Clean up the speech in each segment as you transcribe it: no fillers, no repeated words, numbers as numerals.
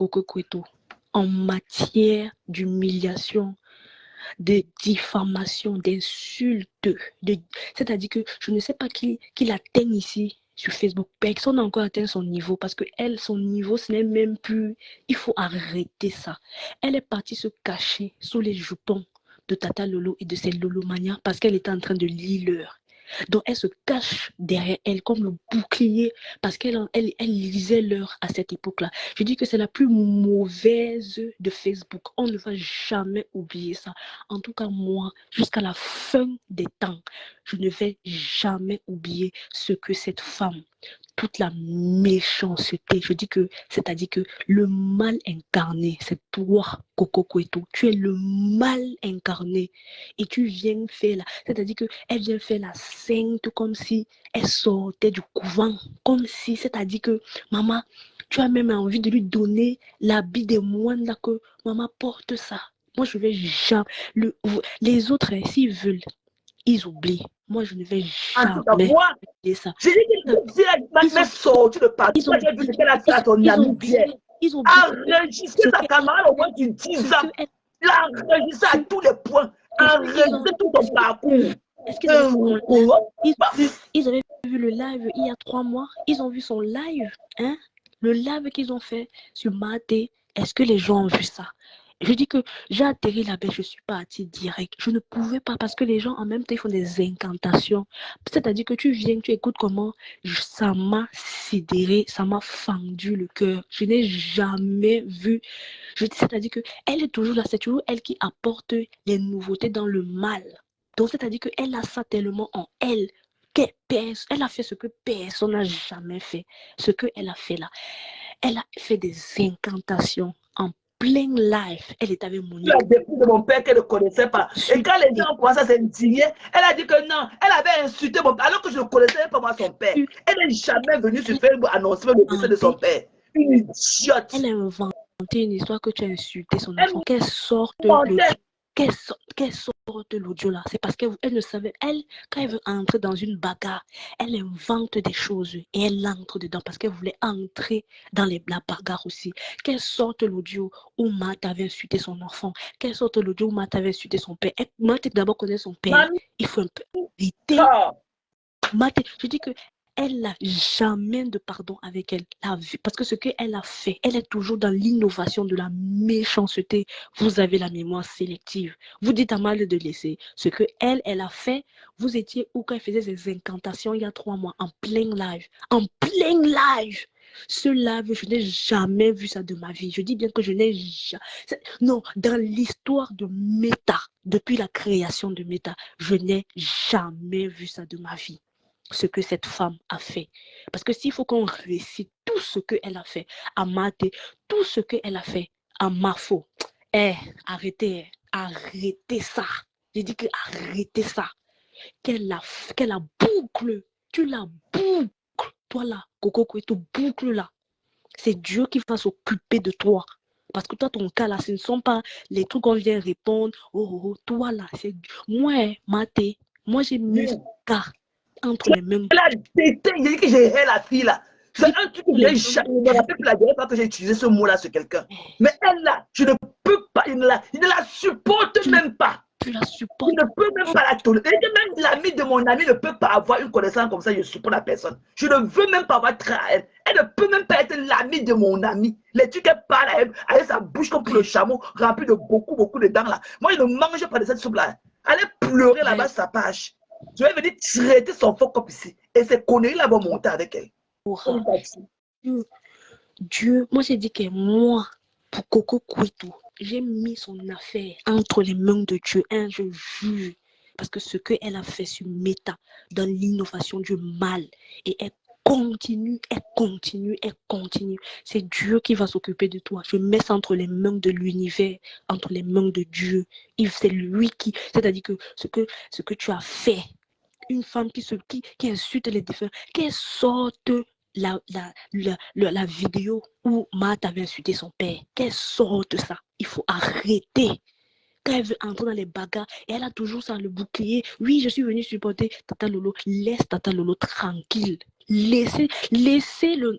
Coco Cueto en matière d'humiliation, de diffamation, d'insultes. C'est-à-dire que je ne sais pas qui l'atteigne ici sur Facebook. Personne n'a encore atteint son niveau parce que elle, son niveau, ce n'est même plus... Il faut arrêter ça. Elle est partie se cacher sous les jupons de Tata Lolo et de ses Lolomania parce qu'elle était en train de lire l'heure. Donc elle se cache derrière elle comme le bouclier parce qu'elle lisait l'heure à cette époque-là. Je dis que c'est la plus mauvaise de Facebook. On ne va jamais oublier ça. En tout cas, moi, jusqu'à la fin des temps, je ne vais jamais oublier ce que cette femme, toute la méchanceté, je dis que, c'est-à-dire que le mal incarné, c'est toi, Coco Cueto. Tu es le mal incarné. Et tu viens faire là, c'est-à-dire qu'elle vient faire la sainte comme si elle sortait du couvent. Comme si, c'est-à-dire que, maman, tu as même envie de lui donner l'habit des moines là que maman porte ça. Moi, je vais jamais. Les autres, s'ils veulent, ils oublient. Moi, je ne vais En tout cas, jamais moi, oublier ça. j'ai dit que m'a sorti de partout. Moi, j'ai vu ce qu'elle a fait à son ami Pierre. Enregistrer sa camarade au moins d'une 10 ans. L'enregistrer à tous les points. Enregistrer tout son parcours. Est-ce qu'ils avaient vu le live il y a 3 mois? Ils ont vu son live, hein? Le live qu'ils ont fait sur Maté. Est-ce que les gens ont vu ça? Je dis que j'ai atterri là-bas, je suis partie direct. Je ne pouvais pas parce que les gens en même temps ils font des incantations. C'est-à-dire que tu viens, tu écoutes comment ça m'a sidéré, ça m'a fendu le cœur. Je n'ai jamais vu. C'est-à-dire que elle est toujours là, c'est toujours elle qui apporte les nouveautés dans le mal. Donc c'est-à-dire qu'elle a ça tellement en elle. Elle a fait ce que personne n'a jamais fait. Ce qu'elle a fait là. Elle a fait des incantations en plein live. Elle est avec Monique. La dépouille de mon père qu'elle ne connaissait pas. Et quand les gens commencent à s'indigner, elle a dit que non, elle avait insulté mon père alors que je ne connaissais pas moi son père. Elle n'est jamais venue sur Facebook annoncer le décès de son père. Une idiote. Elle a inventé une histoire que tu as insulté son enfant. Qu'elle sorte l'audio là, c'est parce qu'elle ne savait, quand elle veut entrer dans une bagarre, elle invente des choses et elle entre dedans parce qu'elle voulait entrer dans la bagarre aussi. Qu'elle sorte l'audio où Matt avait insulté son enfant, qu'elle sorte l'audio où Matt avait insulté son père. Matt d'abord connaît son père, il faut un peu éviter. Matt, je dis que elle n'a jamais de pardon avec elle. Parce que ce qu'elle a fait, elle est toujours dans l'innovation de la méchanceté. Vous avez la mémoire sélective. Vous dites à mal de laisser. Ce qu'elle a fait, vous étiez où quand elle faisait ses incantations il y a 3 mois, en plein live. En plein live. Ce live, je n'ai jamais vu ça de ma vie. Je dis bien que je n'ai jamais... Non, dans l'histoire de Meta, depuis la création de Meta, je n'ai jamais vu ça de ma vie. Ce que cette femme a fait. Parce que s'il faut qu'on récite tout ce qu'elle a fait à Maté, tout ce qu'elle a fait à Mafo, arrêtez ça. J'ai dit que arrêtez ça. Qu'elle la boucle. Tu la boucles. Toi là, Coco Cueto, boucle là. C'est Dieu qui va s'occuper de toi. Parce que toi, ton cas là, ce ne sont pas les trucs qu'on vient répondre. Oh, toi là, c'est moi, Maté. Moi, j'ai mis ce cas entre les mains. Elle a détesté, j'ai dit que j'ai la fille là. C'est un truc que j'ai jamais. Je me rappelle plus la dernière fois que j'ai utilisé ce mot là sur quelqu'un. Mais elle là, je ne peux pas, je ne la supporte même pas. Tu la supportes. Je ne peux même pas la tolérer. Même l'ami de mon ami ne peut pas avoir une connaissance comme ça, je supporte la personne. Je ne veux même pas avoir trait à elle. Elle ne peut même pas être l'ami de mon ami. Les trucs qu'elle parle à elle, avec sa bouche comme pour le chameau, remplie de beaucoup de dents là. Moi, je ne mange pas de cette soupe là. Allez pleurer là-bas sa page. Je vais venir traiter son faux comme ici. Et ces conneries-là vont monter avec elle. Dieu, moi j'ai dit que moi, pour Coco Cueto, j'ai mis son affaire entre les mains de Dieu. Je jure. Parce que ce qu'elle a fait sur Meta, dans l'innovation du mal, et elle continue. C'est Dieu qui va s'occuper de toi. Je mets ça entre les mains de l'univers, entre les mains de Dieu. C'est lui qui... C'est-à-dire que ce que tu as fait, une femme qui insulte les défunts, qu'elle sorte la vidéo où Matt avait insulté son père, qu'elle sorte ça. Il faut arrêter. Quand elle veut entrer dans les bagarres, et elle a toujours ça, le bouclier. Oui, je suis venue supporter Tata Lolo. Laisse Tata Lolo tranquille. Laissez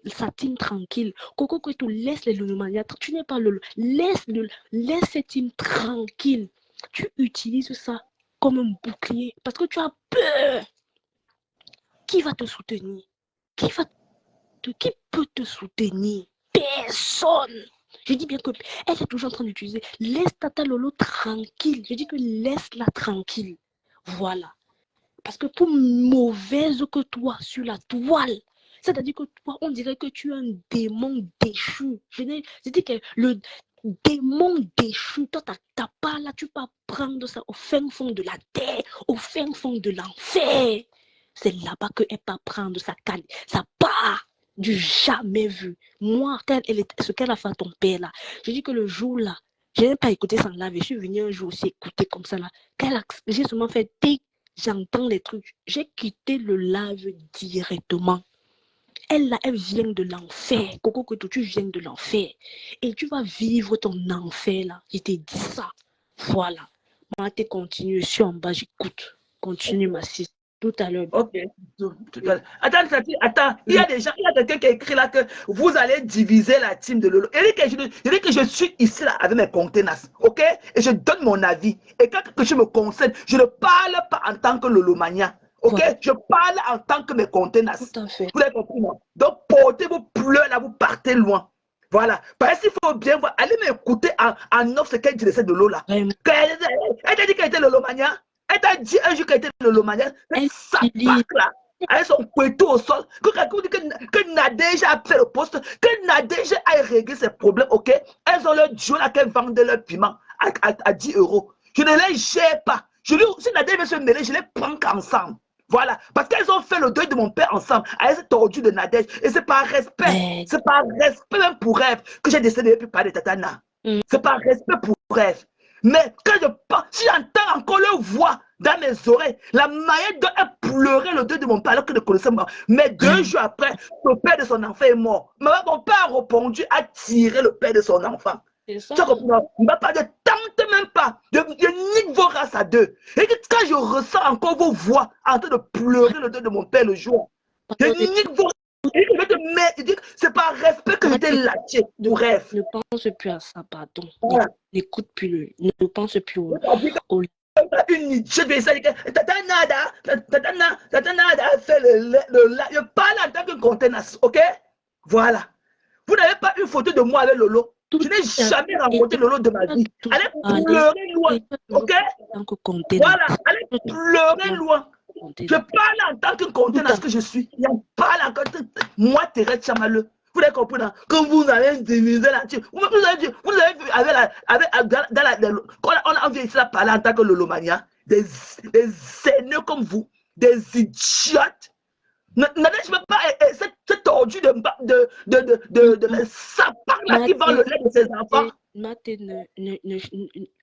sa team tranquille. Coco Kwetu, laisse les Lolomania. Tu n'es pas laisse cette team tranquille. Tu utilises ça comme un bouclier parce que tu as peur. Qui va te soutenir? Qui peut te soutenir? Personne. Je dis bien que elle est toujours en train d'utiliser. Laisse Tata Lolo tranquille. Je dis que laisse-la tranquille. Voilà. Parce que pour mauvaise que toi sur la toile, c'est-à-dire que toi, on dirait que tu es un démon déchu. Je dis que le démon déchu, toi, t'as pas là, tu peux prendre ça au fin fond de la terre, au fin fond de l'enfer. C'est là-bas qu'elle peut prendre sa part du jamais vu. Moi, ce qu'elle a fait à ton père là, je dis que le jour là, je n'ai pas écouté sans live, je suis venue un jour aussi écouter comme ça là. J'ai seulement fait j'entends les trucs. J'ai quitté le live directement. Elle, là, elle vient de l'enfer. Coco Kwetu, tu viens de l'enfer. Et tu vas vivre ton enfer, là. Je t'ai dit ça. Voilà. Moi, tu continues. Je suis en bas, j'écoute. Continue, ma fille. Tout à l'heure. Ok. Attends. Il y a quelqu'un qui a écrit là que vous allez diviser la team de Lolo. Il dit que je suis ici là avec mes conteneurs. Ok? Et je donne mon avis. Et quand je me concerne, je ne parle pas en tant que Lolomania. Ok? Voilà. Je parle en tant que mes conteneurs. Tout à fait. Vous avez compris, non? Donc, portez vos pleurs là, vous partez loin. Voilà. Parce qu'il faut bien voir. Allez m'écouter en off ce qu'elle dit de Lola. Elle t'a dit qu'elle était Lolomania. Elle t'a dit un jour qu'elle était Lolomania. Ça part là. Avec son couteau au sol. Que Nadège a fait le poste. Que Nadège a réglé ses problèmes. Ok? Elles ont leur duo là qu'elles vendent leur piment à 10 €. Je ne les gère pas. Si Nadège veut se mêler, je les prends qu'ensemble. Voilà, parce qu'elles ont fait le deuil de mon père ensemble, avec cette tordu de Nadège. Et c'est par respect, c'est par respect même pour elle que j'ai décidé de ne plus parler de Tatana. C'est par respect pour elle. Mais quand je parle, si j'entends encore leur voix dans mes oreilles, la manière dont elle pleurait le deuil de mon père alors que je ne connaissais pas. Mais 2 jours après, le père de son enfant est mort. Mais mon père a répondu à tirer le père de son enfant. Tu comprends? Il ne m'a pas de tente même pas. Je nique vos races à deux. Et quand je ressens encore vos voix en train de pleurer le deuil de mon père le jour, je nique vos races. C'est par respect que j'étais lâché du rêve. Ne pense plus à ça, pardon. N'écoute plus. Ne pense plus au une idiote vais ça dire que Tata Nada a fait le je parle en tant que conteneur, ok? Voilà. Vous n'avez pas une photo de moi avec Lolo. Je n'ai jamais rencontré Lolo de ma vie. Allez pleurer loin, ok? Voilà, allez pleurer loin. Je parle en tant que conteneur que je suis. Je parle en tant que moi, Thérèse Chamaleux. Vous avez compris, quand vous avez divisé la team, vous avez vu, on a envie de parler en tant que Lolomania, des haineux comme vous, des idiotes. N'allez je pas cette tordu de sapin là qui vend le lait de ses enfants. Maté,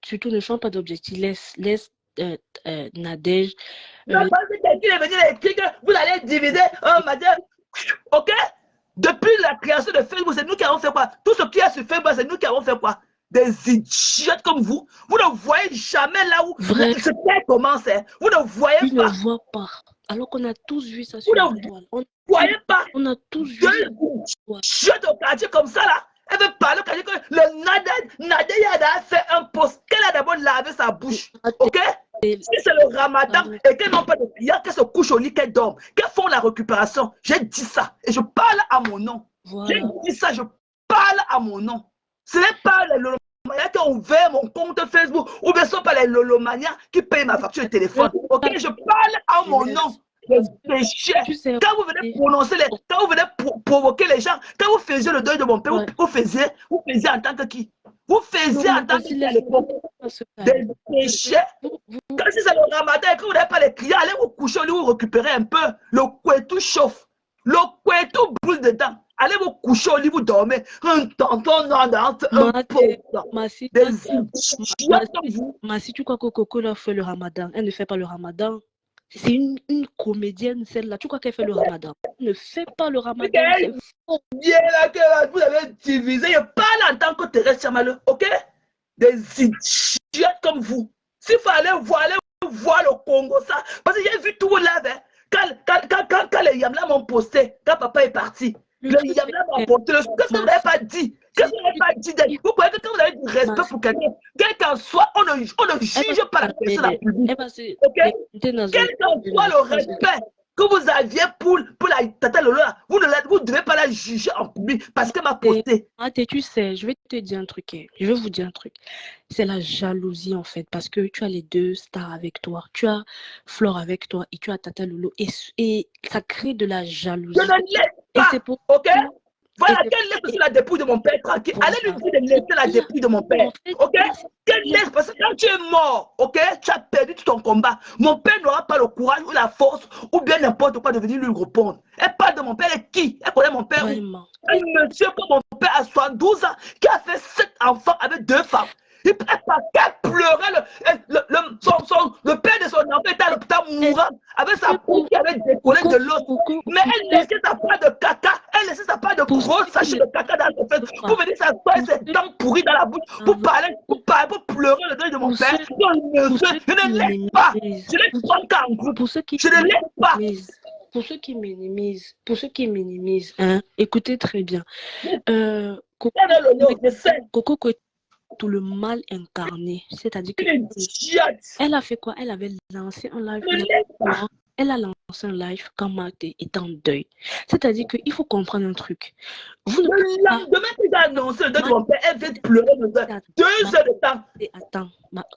surtout ne change pas d'objectif, laisse Nadège. Non, parce que quelqu'un est venu écrire que vous allez diviser un matin, ok? Depuis la création de Facebook, c'est nous qui avons fait quoi? Tout ce qui est sur Facebook, c'est nous qui avons fait quoi? Des idiotes comme vous. Vous ne voyez jamais là où ce qui commence. Vous ne voyez pas. Vous ne voyez pas. Alors qu'on a tous vu ça sur la toile. Vous ne voyez pas. On a tous vu. Idiotes au quartier comme ça là. Elle veut parler au quartier que le Nadège a fait un post. Qu'elle a d'abord lavé sa bouche. Ok? Si c'est le ramadan et qu'elles n'ont pas de clients, qu'elles se couchent au lit, qu'elles dorment, qu'elles font la récupération. J'ai dit ça et je parle à mon nom. Voilà. J'ai dit ça, je parle à mon nom. Ce n'est pas les Lolomania qui ont ouvert mon compte Facebook ou bien ce ne sont pas les Lolomania qui payent ma facture de téléphone. Ok, je parle à mon nom. Quand vous venez prononcer quand vous venez provoquer les gens, quand vous faisiez le deuil de mon père, vous faisiez en tant que qui? Vous faisiez en tant que à l'époque des péchés. Quand c'est le ramadan et que vous n'avez pas les clients, allez vous coucher, allez vous récupérer un peu. Le couetou chauffe. Le couetou brûle dedans. Allez vous coucher au lit, vous dormez. Un tonton dans un pot. Si tu crois que Coco là fait le ramadan, elle ne fait pas le ramadan. C'est une comédienne, celle-là. Tu crois qu'elle fait le ramadan? Elle ne fait pas le ramadan. C'est faux. Bien là que vous avez divisé. Je parle en tant que Thérèse Chamaleux, ok? Des idiots comme vous. S'il faut aller voir le Congo, ça. Parce que j'ai vu tout là, Quand les Yamla m'ont posté, quand papa est parti, Le les truc, Yamla m'ont c'est posté. Qu'est-ce que vous ma n'avez fille, pas dit? Qu'est-ce que vous n'avez pas dit? Vous voyez que quand vous avez du ma respect pour quelqu'un, quel qu'en soit, on ne elle va juge pas la personne en public. elle va se Ok? écouter dans Quel qu'en soit le respect que vous aviez pour la tata Lolo, vous ne devez pas la juger en public parce qu'elle m'a posté. Tu sais, je vais te dire un truc. Je vais vous dire un truc. C'est la jalousie, en fait, parce que tu as les deux stars avec toi. Tu as Flore avec toi et tu as Tata Lolo. Et ça crée de la jalousie. Je ne laisse Et pas. c'est pour Ok? ça. Voilà, qu'elle laisse aussi la dépouille de mon père tranquille. Allez lui dire de laisser la dépouille de mon père. En fait, Ok? Qu'elle laisse, parce que quand tu es mort, ok? Tu as perdu tout ton combat. Mon père n'aura pas le courage ou la force ou bien n'importe quoi de venir lui répondre. Elle parle de mon père, elle est qui? Elle connaît mon père. vraiment. Un monsieur comme mon père à 72 ans qui a fait 7 enfants avec 2 femmes. Il pleurait, le père de son enfant était à l'hôpital mourant avec sa peau qui avait décollé de l'os. Mais elle laissait sa part de caca, elle laissait sa part de gros sachets de caca dans ses fesses pour venir s'asseoir ses dents pourries dans la bouche, pour parler, pour pleurer le deuil de mon père. Je ne laisse pas. Je ne prends qu'en groupe. Je ne laisse pas. Pour ceux qui minimisent, hein, écoutez très bien. Coco, tout le mal incarné, c'est-à-dire que elle a fait quoi? Elle avait lancé un live. Elle a lancé un live quand Marthe est en deuil. C'est-à-dire qu'il faut comprendre un truc. Vous ne le lendemain qu'il a annoncé le deuil de mon père, elle vient pleurer le deuil. 2 heures de temps. Attends.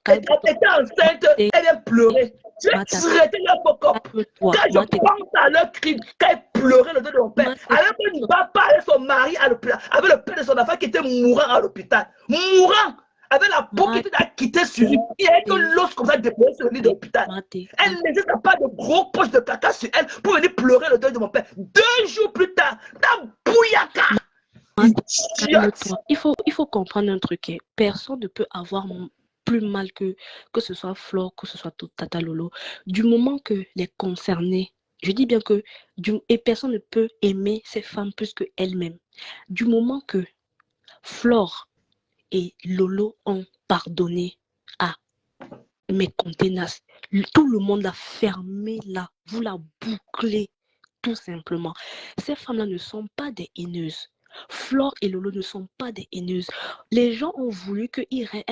Elle était enceinte, elle vient pleurer. Je vais traiter leur pocop. Quand je pense à leur cri, quand elle pleurait le deuil de mon père, alors qu'elle ne va pas avec son mari à l'hôpital, avec le père de son enfant qui était mourant à l'hôpital. Mourant! Avec la peau qui était quittée sur lui. Il n'y avait que l'os comme ça déposé sur le lit de l'hôpital. Elle laissait pas de gros poches de caca sur elle pour venir pleurer le deuil de mon père. 2 jours plus tard, dans Bouyaka. Il faut comprendre un truc. Personne ne peut avoir plus mal que ce soit Flore, que ce soit Tata Lolo. Du moment que les concernés, je dis bien que et personne ne peut aimer ces femmes plus qu'elles-mêmes. Du moment que Flore et Lolo ont pardonné à mes conteneurs, tout le monde l'a fermé là. Vous la bouclez tout simplement. Ces femmes-là ne sont pas des haineuses. Flore et Lolo ne sont pas des haineuses. Les gens ont voulu qu'elles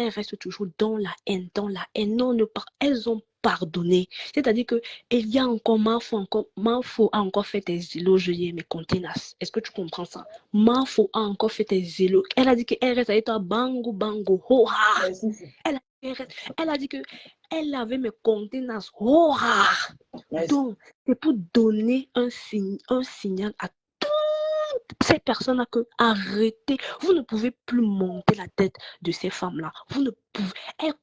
restent toujours dans la haine. Non, elles ont pardonné. C'est-à-dire que il y a encore Mafo a encore fait des éloges hier, mais contenas. Est-ce que tu comprends ça? Mafo a encore fait des éloges. Elle a dit qu'elle reste avec toi, bango, bango, ho-ha. Elle a dit que elle avait mes contenas, ho-ha. Donc, c'est pour donner un signal à toutes ces personnes-là que arrêtez. Vous ne pouvez plus monter la tête de ces femmes-là. Vous ne pouvez. Elle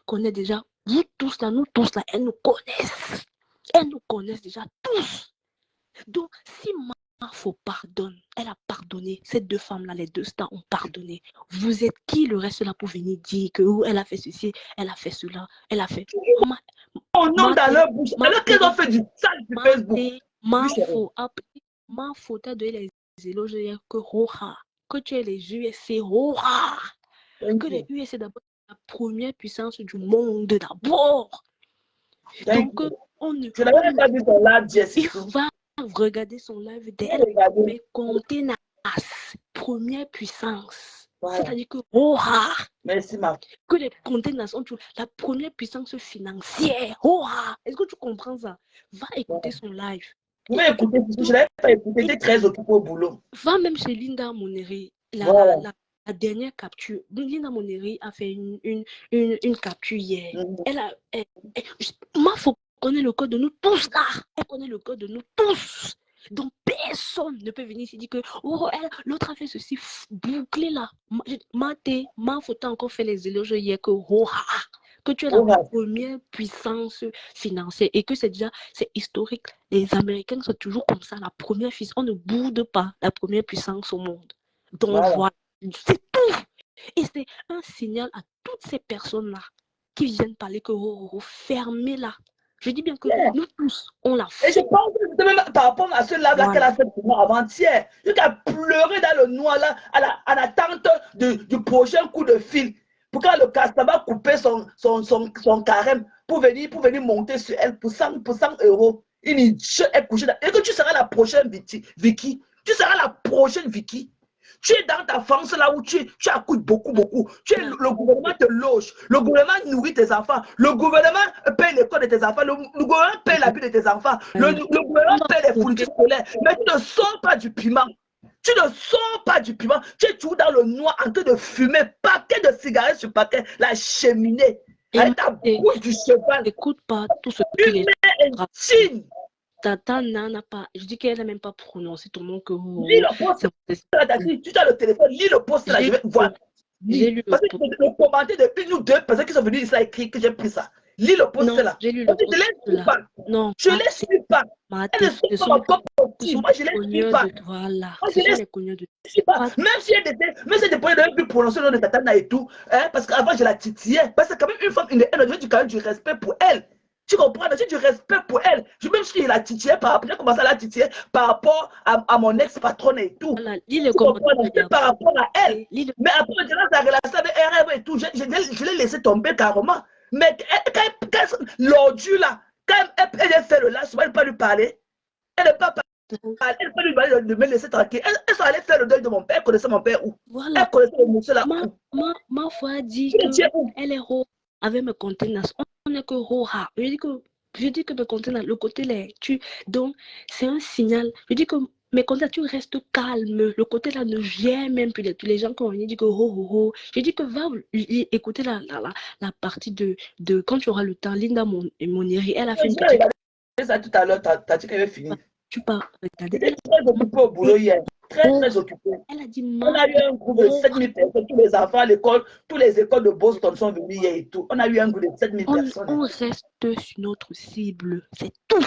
connaît déjà. Vous tous là, nous tous là, elles nous connaissent. Elles nous connaissent déjà tous. Donc, si Mafo pardonne, elle a pardonné. Ces deux femmes-là, les deux stars ont pardonné. Vous êtes qui le reste là pour venir dire que elle a fait ceci, elle a fait cela, elle a fait. Oh non, dans leur bouche. Alors qu'elles ont fait du sale sur Facebook. Mafo t'a donné les éloges que Roha, que tu es les USA, Roha. Que les USA, c'est d'abord la première puissance du monde d'abord. Donc, je n'avais pas vu son live, Jessica. Il va regarder son live d'elle, mais contenas, première puissance. Voilà. C'est-à-dire que merci, ma. Que les contenas sont la première puissance financière. Est-ce que tu comprends ça? Va écouter son live. Je vais écouter, je ne l'avais pas écouté, j'étais très occupé au boulot. Va même chez Linda Moneri, la dernière capture. Linda Moneri a fait une capture hier. Mafo connaît le code de nous tous là. Elle connaît le code de nous tous. Donc personne ne peut venir ici dire que l'autre a fait ceci, bouclé là. Mafo t'a encore fait les éloges hier que tu es la première puissance financière et que c'est historique. Les Américains sont toujours comme ça, la première puissance. On ne boude pas la première puissance au monde. Donc voilà, c'est tout. Et c'est un signal à toutes ces personnes-là qui viennent parler que fermez là. Je dis bien que nous tous, on l'a fait. Et je pense que même par rapport à ce live-là qu'elle a fait pour moi avant-hier, elle a pleuré dans le noir là, en attente du prochain coup de fil. Pour quand le customer va couper son carême pour venir monter sur elle pour 100 €. Une idiote est couchée et que tu seras la prochaine Vicky. Tu seras la prochaine Vicky. Tu es dans ta France là où tu accouches beaucoup. Le gouvernement te loge. Le gouvernement nourrit tes enfants. Le gouvernement paye l'école de tes enfants. Le gouvernement paye la vie de tes enfants. Le gouvernement paye les fournitures scolaires. Mais tu ne sors pas du piment. Tu ne sors pas du piment. Tu es toujours dans le noir en train de fumer. Paquet de cigarettes sur paquet. La cheminée. Avec ta bouche du cheval. Écoute pas tout ce que les gens. Tata n'a pas, je dis qu'elle n'a même pas prononcé ton nom que vous. Lis le poste. Tu as le téléphone, lis le poste là, je vais voir. J'ai lu parce que le commentaire de une ou deux personnes qui sont venues ici a écrit que j'ai pris ça. Lis le poste là. J'ai lu le poste là. Non, je ne les suis pas. Elle ne sont pas ma propre partie. Moi, je ne les suis pas. Voilà. Moi, je ne les suis pas. Même si elle était plus prononcer le nom de Tatana et tout, hein, parce qu'avant, je la titillais. Parce que quand même, une femme, elle a quand même du respect pour elle. Tu comprends? J'ai du respect pour elle. Même si je la titillais j'ai commencé à la titiller par rapport à mon ex-patronne et tout. Voilà, par rapport à elle. Mais après, la relation avec RF et tout, je l'ai laissé tomber carrément. Mais quand l'ordu là, quand elle a fait le lâche, elle ne peut pas lui parler. Elle ne peut pas parler. Elle ne peut pas lui parler de me laisser tranquille. Elle sont allée faire le deuil de mon père. Elle connaissait mon père où? Voilà. Elle connaissait le monsieur là où? Ma foi dit qu'elle est haut avec mes conteneurs. On n'est que roha. Je dis que mes conteneurs, le côté là, donc c'est un signal. Je dis que mes conteneurs, tu restes calme. Le côté là ne vient même plus. Les gens quand on dit que ho. Je dis que va écouter la partie de quand tu auras le temps. Linda Monieri, elle a fait une petite. Ça tout à l'heure, t'as dit qu'elle avait fini. Tu peux regarder. Elle est très occupée au boulot hier. Très occupée. Elle a dit, on a eu un groupe de 7000 personnes. Tous les enfants à l'école, toutes les écoles de Boston sont venus hier et tout. On a eu un groupe de 7000 personnes. On reste sur notre cible. C'est tout.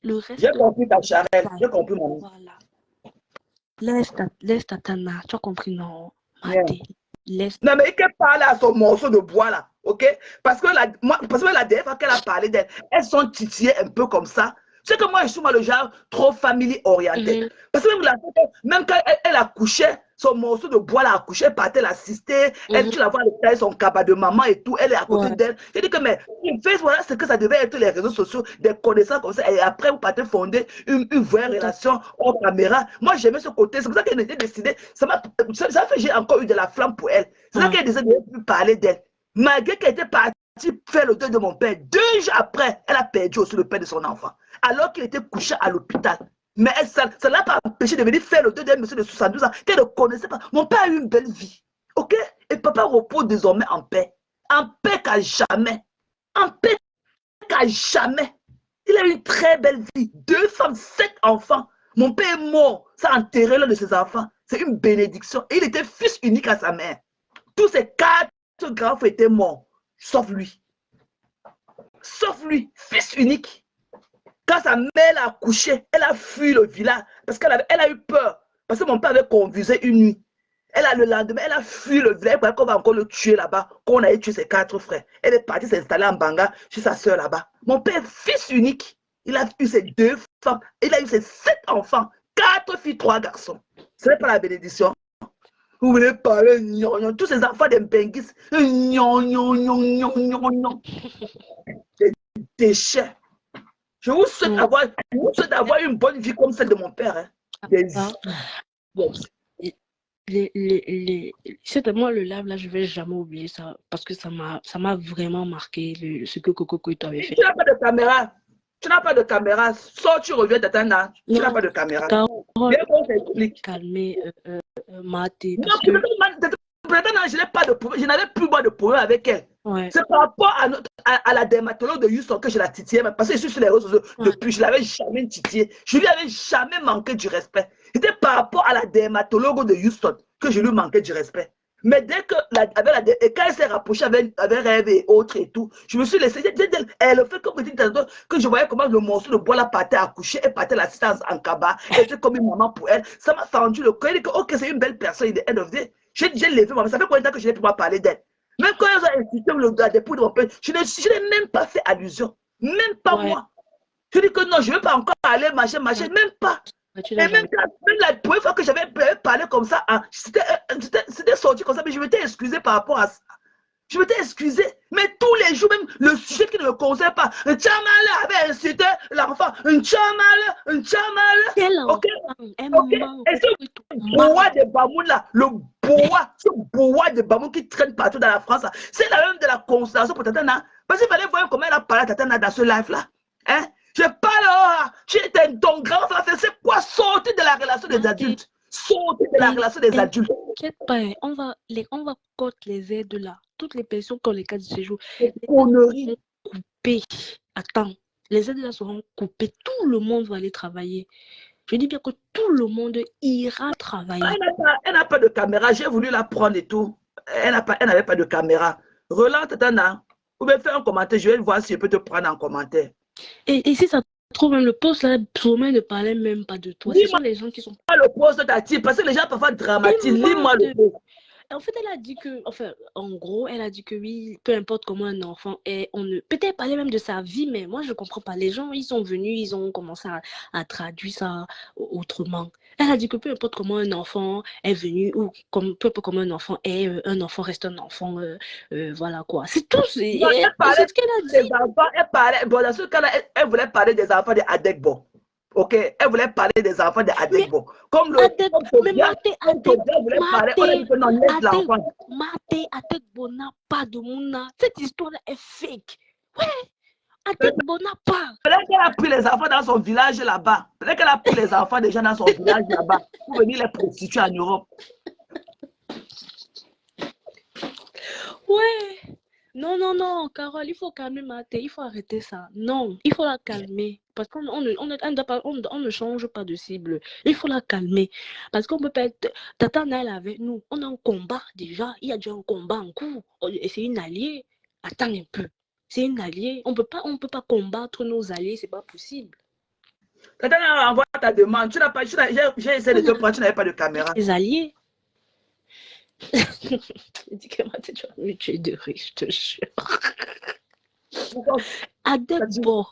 Le reste. J'ai compris ta charrette. J'ai compris mon. Voilà. Laisse Tatana. Tu as compris, non? Yeah. Laisse. Non, mais il peut parler à son morceau de bois là. Ok? Parce que la dernière fois qu'elle a parlé d'elle, elles sont titillées un peu comme ça. Tu sais que moi, je suis le genre trop famille orienté. Parce que même quand elle accouchait, son morceau de bois l'a accouché, elle partait l'assister, elle, tu la vois avec son cabas de maman et tout, elle est à côté d'elle. Je dis que, mais, voilà ce que ça devait être les réseaux sociaux, des connaissances comme ça, et après, vous partez fonder une vraie relation hors caméra. Moi, j'aimais ce côté, c'est pour ça qu'elle était décidée, ça fait que j'ai encore eu de la flamme pour elle. C'est ça qu'elle décidé de ne plus parler d'elle. Malgré qu'elle était partie faire le deuil de mon père, 2 jours après, elle a perdu aussi le père de son enfant, alors qu'il était couché à l'hôpital. Mais ça ne l'a pas empêché de venir faire le deuil d'un monsieur de 72 ans qu'elle ne connaissait pas. Mon père a eu une belle vie. Ok? Et papa repose désormais en paix. En paix qu'à jamais. En paix qu'à jamais. Il a eu une très belle vie. 2 femmes, 7 enfants. Mon père est mort. Ça a enterré l'un de ses enfants. C'est une bénédiction. Et il était fils unique à sa mère. Tous ses 4 grands frères étaient morts. Sauf lui. Sauf lui. Fils unique. Quand sa mère l'a accouché, elle a fui le village parce qu'elle a eu peur. Parce que mon père avait convisé une nuit. Le lendemain, elle a fui le village parce qu'on va encore le tuer là-bas, qu'on allait tuer ses 4 frères. Elle est partie s'installer en Banga chez sa soeur là-bas. Mon père, fils unique, il a eu ses 2 femmes, il a eu ses 7 enfants, 4 filles, 3 garçons. Ce n'est pas la bénédiction. Vous venez parler, tous ces enfants des Benguis, des déchets. Je vous souhaite d'avoir une bonne vie comme celle de mon père. Hein. Moi, le live là, je ne vais jamais oublier ça parce que ça m'a vraiment marqué ce que Coco Koito avait fait. Tu n'as pas de caméra. Tu n'as pas de caméra. Sors, tu reviens de Tana. Tu n'as pas de caméra. Viens qu'on t'explique. Calmer, Maté. Non, je n'avais plus de problème avec elle. Ouais. C'est par rapport à la dermatologue de Houston que je la titillais, parce que je suis sur les réseaux sociaux depuis, je ne l'avais jamais titillée. Je lui avais jamais manqué du respect. C'était par rapport à la dermatologue de Houston que je lui manquais du respect. Mais dès que, quand elle s'est rapprochée avec Rêve et autres et tout, je me suis laissé, elle fait que je voyais comment le morceau de bois la partait à coucher, elle partait l'assistance en cabas, elle était comme une maman pour elle. Ça m'a fendu le cœur. Elle dit que, ok, c'est une belle personne, il est end of day. J'ai levé, mais ça fait combien de temps que je n'ai pu pas parler d'elle? Même quand ils ont insulté le dépôt de mon père, je n'ai même pas fait allusion. Même pas moi. Je dis que non, je ne veux pas encore aller, machin, même pas. Et même la première fois que j'avais parlé comme ça, c'était sorti comme ça, mais je m'étais excusé par rapport à ça. Je m'étais excusé. Mais tous les jours, même le sujet qui ne me concerne pas. Un Tchamala avait insulté l'enfant. Un Tchamala, un Tchamala. Quel Ok? enfant? Un Ok? manque. Et ce boa de Bamoun là, le boa, ce boa de Bamoun qui traîne partout dans la France, c'est la même de la constellation pour Tatana. Parce qu'il fallait voir comment elle a parlé à Tatana dans ce live là. Hein? Je parle, tu étais ton grand frère, c'est quoi sortir de la relation des adultes? Sortir de la relation des adultes. T'inquiète pas, on va cote les aides là. Toutes les personnes qui ont les cas de séjour. Les conneries. Coupées. Attends, les aides là seront coupées. Tout le monde va aller travailler. Je dis bien que tout le monde ira travailler. Elle n'a pas de caméra. J'ai voulu la prendre et tout. Elle n'avait pas de caméra. Relance, Tatana. Vous pouvez faire un commentaire. Je vais voir si je peux te prendre en commentaire. Et si ça trouve même le poste là, Sommet ne parlait même pas de toi. Ce sont les gens qui sont. Le poste Tati, parce que les gens parfois dramatisent. Lis-moi le poste. En fait, elle a dit que, enfin, en gros, elle a dit que oui, peu importe comment un enfant est, on ne peut-être parler même de sa vie, mais moi je comprends pas. Les gens, ils sont venus, ils ont commencé à traduire ça autrement. Elle a dit que peu importe comment un enfant est venu ou peu importe comment un enfant est, un enfant reste un enfant, voilà quoi. C'est tout. C'est ce qu'elle a dit. Elle parlait, bon, dans ce cas-là, elle voulait parler des enfants de Adekbo. Ok, elle voulait parler des enfants de Adekbo. Comme le voulait parler, on a dit que non, laisse l'enfant. Adekbo n'a pas de mouna. Cette histoire est fake. Ouais, Adekbo n'a pas. Peut-être qu'elle a pris les enfants dans son village là-bas. Peut-être qu'elle a pris les enfants des gens dans son village là-bas pour venir les prostituer en Europe. Ouais. Non, Carole, il faut calmer Mathé, il faut arrêter ça. Non, il faut la calmer. Parce qu'on ne change pas de cible. Il faut la calmer. Parce qu'on peut pas être. Tata Naël avec nous. On a un combat déjà. Il y a déjà un combat en cours. Et c'est une alliée. Attends un peu. C'est une alliée. On peut pas combattre nos alliés. C'est pas possible. Tata Naël envoie ta demande. Tu n'as pas. J'ai essayé de te prendre. Tu n'avais pas de caméra. Les alliés. Je dis que Mathé, tu vas me tuer de rire, je te jure. Adekbo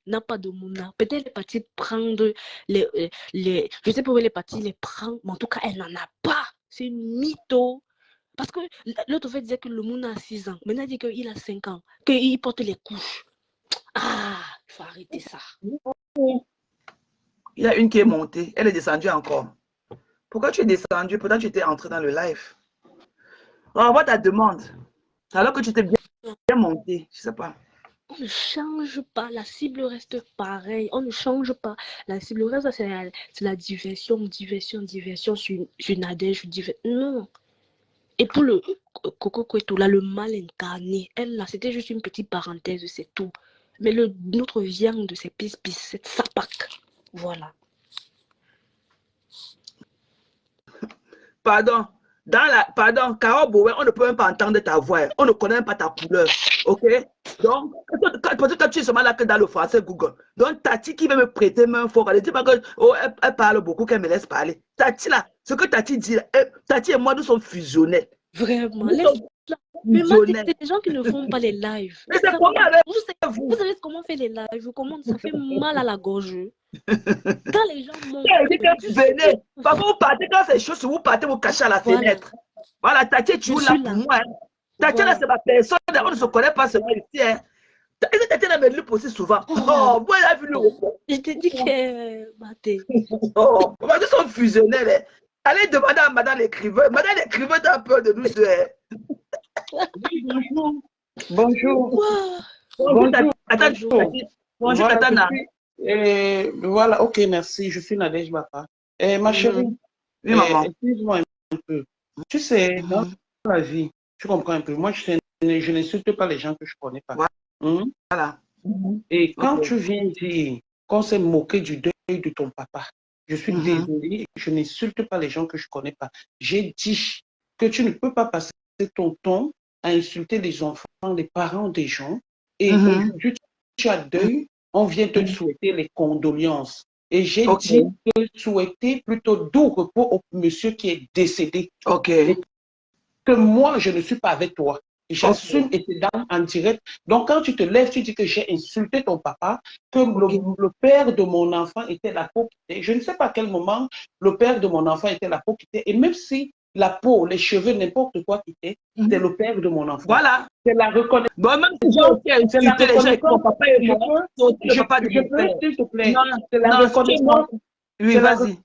n'a pas de mouna. Peut-être elle est partie prendre je sais pas où elle est partie les prendre, mais en tout cas, elle n'en a pas. C'est une mytho. Parce que l'autre fait disait que le mouna a 6 ans. Maintenant, il dit qu'il a 5 ans. Qu'il porte les couches. Ah, il faut arrêter ça. Il y a une qui est montée. Elle est descendue encore. Pourquoi tu es descendu? Pourtant, tu étais entré dans le live. Renvoie ta demande. Alors que tu t'es bien monté. Je ne sais pas. On ne change pas. La cible reste pareille. On ne change pas. La cible reste, c'est la diversion sur Nadège. Non. Et pour le Coco Kweto, là, le mal incarné, elle, là, c'était juste une petite parenthèse, c'est tout. Mais notre viande, c'est pis, c'est sapac. Voilà. Pardon, Carole Bowen, on ne peut même pas entendre ta voix. On ne connaît même pas ta couleur. Ok? Donc, peut-être que tu es seulement là que dans le français Google. Donc, Tati qui veut me prêter main forte, elle ne dit pas que elle parle beaucoup, qu'elle me laisse parler. Tati là, ce que Tati dit, Tati et moi, nous sommes fusionnels. Vraiment. Mais c'est des gens qui ne font pas les lives. Vous savez comment on fait les lives? Comment ça fait mal à la gorge? Quand les gens montent. Venez. Parfois, vous partez quand c'est chaud, vous partez vous cacher à la fenêtre. Voilà, Tati, tu es là pour moi. Tati, là, c'est ma personne. On ne se connaît pas seulement ici. Tati, là, me loupe aussi souvent. Oh, moi, j'ai vu le repos. Je te dis que. Oh, nous sommes fusionnels. Allez demander à madame l'écrivain. Madame l'écrivain, t'as peur de nous deux. Bonjour. Bonjour, Tatana. Voilà, ok, merci. Je suis Nadège Bapa. Ma chérie, oui, maman. Excuse-moi un peu. Tu sais, dans la vie, tu comprends un peu. Moi, je n'insulte pas les gens que je ne connais pas. Voilà. Et quand tu viens dire qu'on s'est moqué du deuil de ton papa, je suis désolée, je n'insulte pas les gens que je ne connais pas. J'ai dit que tu ne peux pas passer ton temps à insulter les enfants, les parents des gens. Et aujourd'hui, tu as deuil, on vient te souhaiter les condoléances. Et j'ai dit de souhaiter plutôt doux repos au monsieur qui est décédé. Et que moi, je ne suis pas avec toi. J'assume et c'est en direct. Donc, quand tu te lèves, tu dis que j'ai insulté ton papa, que le père de mon enfant était la peau quittée. Je ne sais pas à quel moment le père de mon enfant était la peau quittée. Et même si la peau, les cheveux, n'importe quoi qui t'est, c'est le père de mon enfant. Voilà. C'est la reconnaissance. Bon, même si j'ai aussi insulté les gens avec mon papa et moi, je pas de s'il te plaît. Non, C'est la reconnaissance. Oui, vas-y.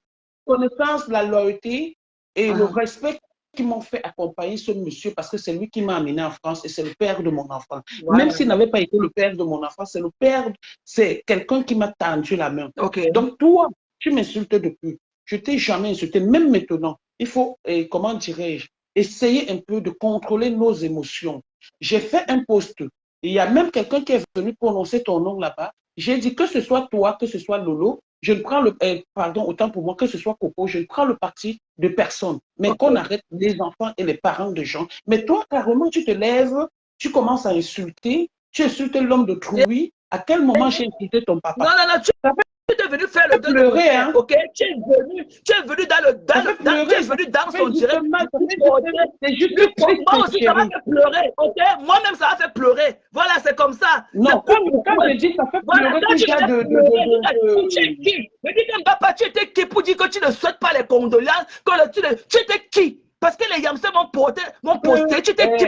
Reconnaissance, la loyauté et le Ah. respect qui m'ont fait accompagner ce monsieur parce que c'est lui qui m'a amené en France et c'est le père de mon enfant. Voilà. Même s'il n'avait pas été le père de mon enfant, c'est le père, c'est quelqu'un qui m'a tendu la main. Ok. Donc toi, tu m'insultes depuis. Je t'ai jamais insulté, même maintenant. Il faut, comment dirais-je, essayer un peu de contrôler nos émotions. J'ai fait un post. Il y a même quelqu'un qui est venu prononcer ton nom là-bas. J'ai dit que ce soit toi, que ce soit Lolo, je ne prends le, pardon, autant pour moi, que ce soit Coco, je ne prends le parti de personne. Mais qu'on arrête les enfants et les parents de gens. Mais toi, carrément, tu te lèves, tu commences à insulter, tu insultes l'homme de Trouy. À quel moment j'ai insulté ton papa? Non, tu es venu faire le pleurer, hein? Ok, tu es venu dans son direct. C'est juste moi aussi, ça m'a fait pleurer, ok? Moi-même, ça m'a fait pleurer. Voilà, c'est comme ça. Non, quand je dis ça fait pleurer, Tu es qui? Je dis, papa, tu étais qui pour dire que tu ne souhaites pas les condoléances? Tu étais qui? Parce que les Yamsé m'ont posté, tu étais qui?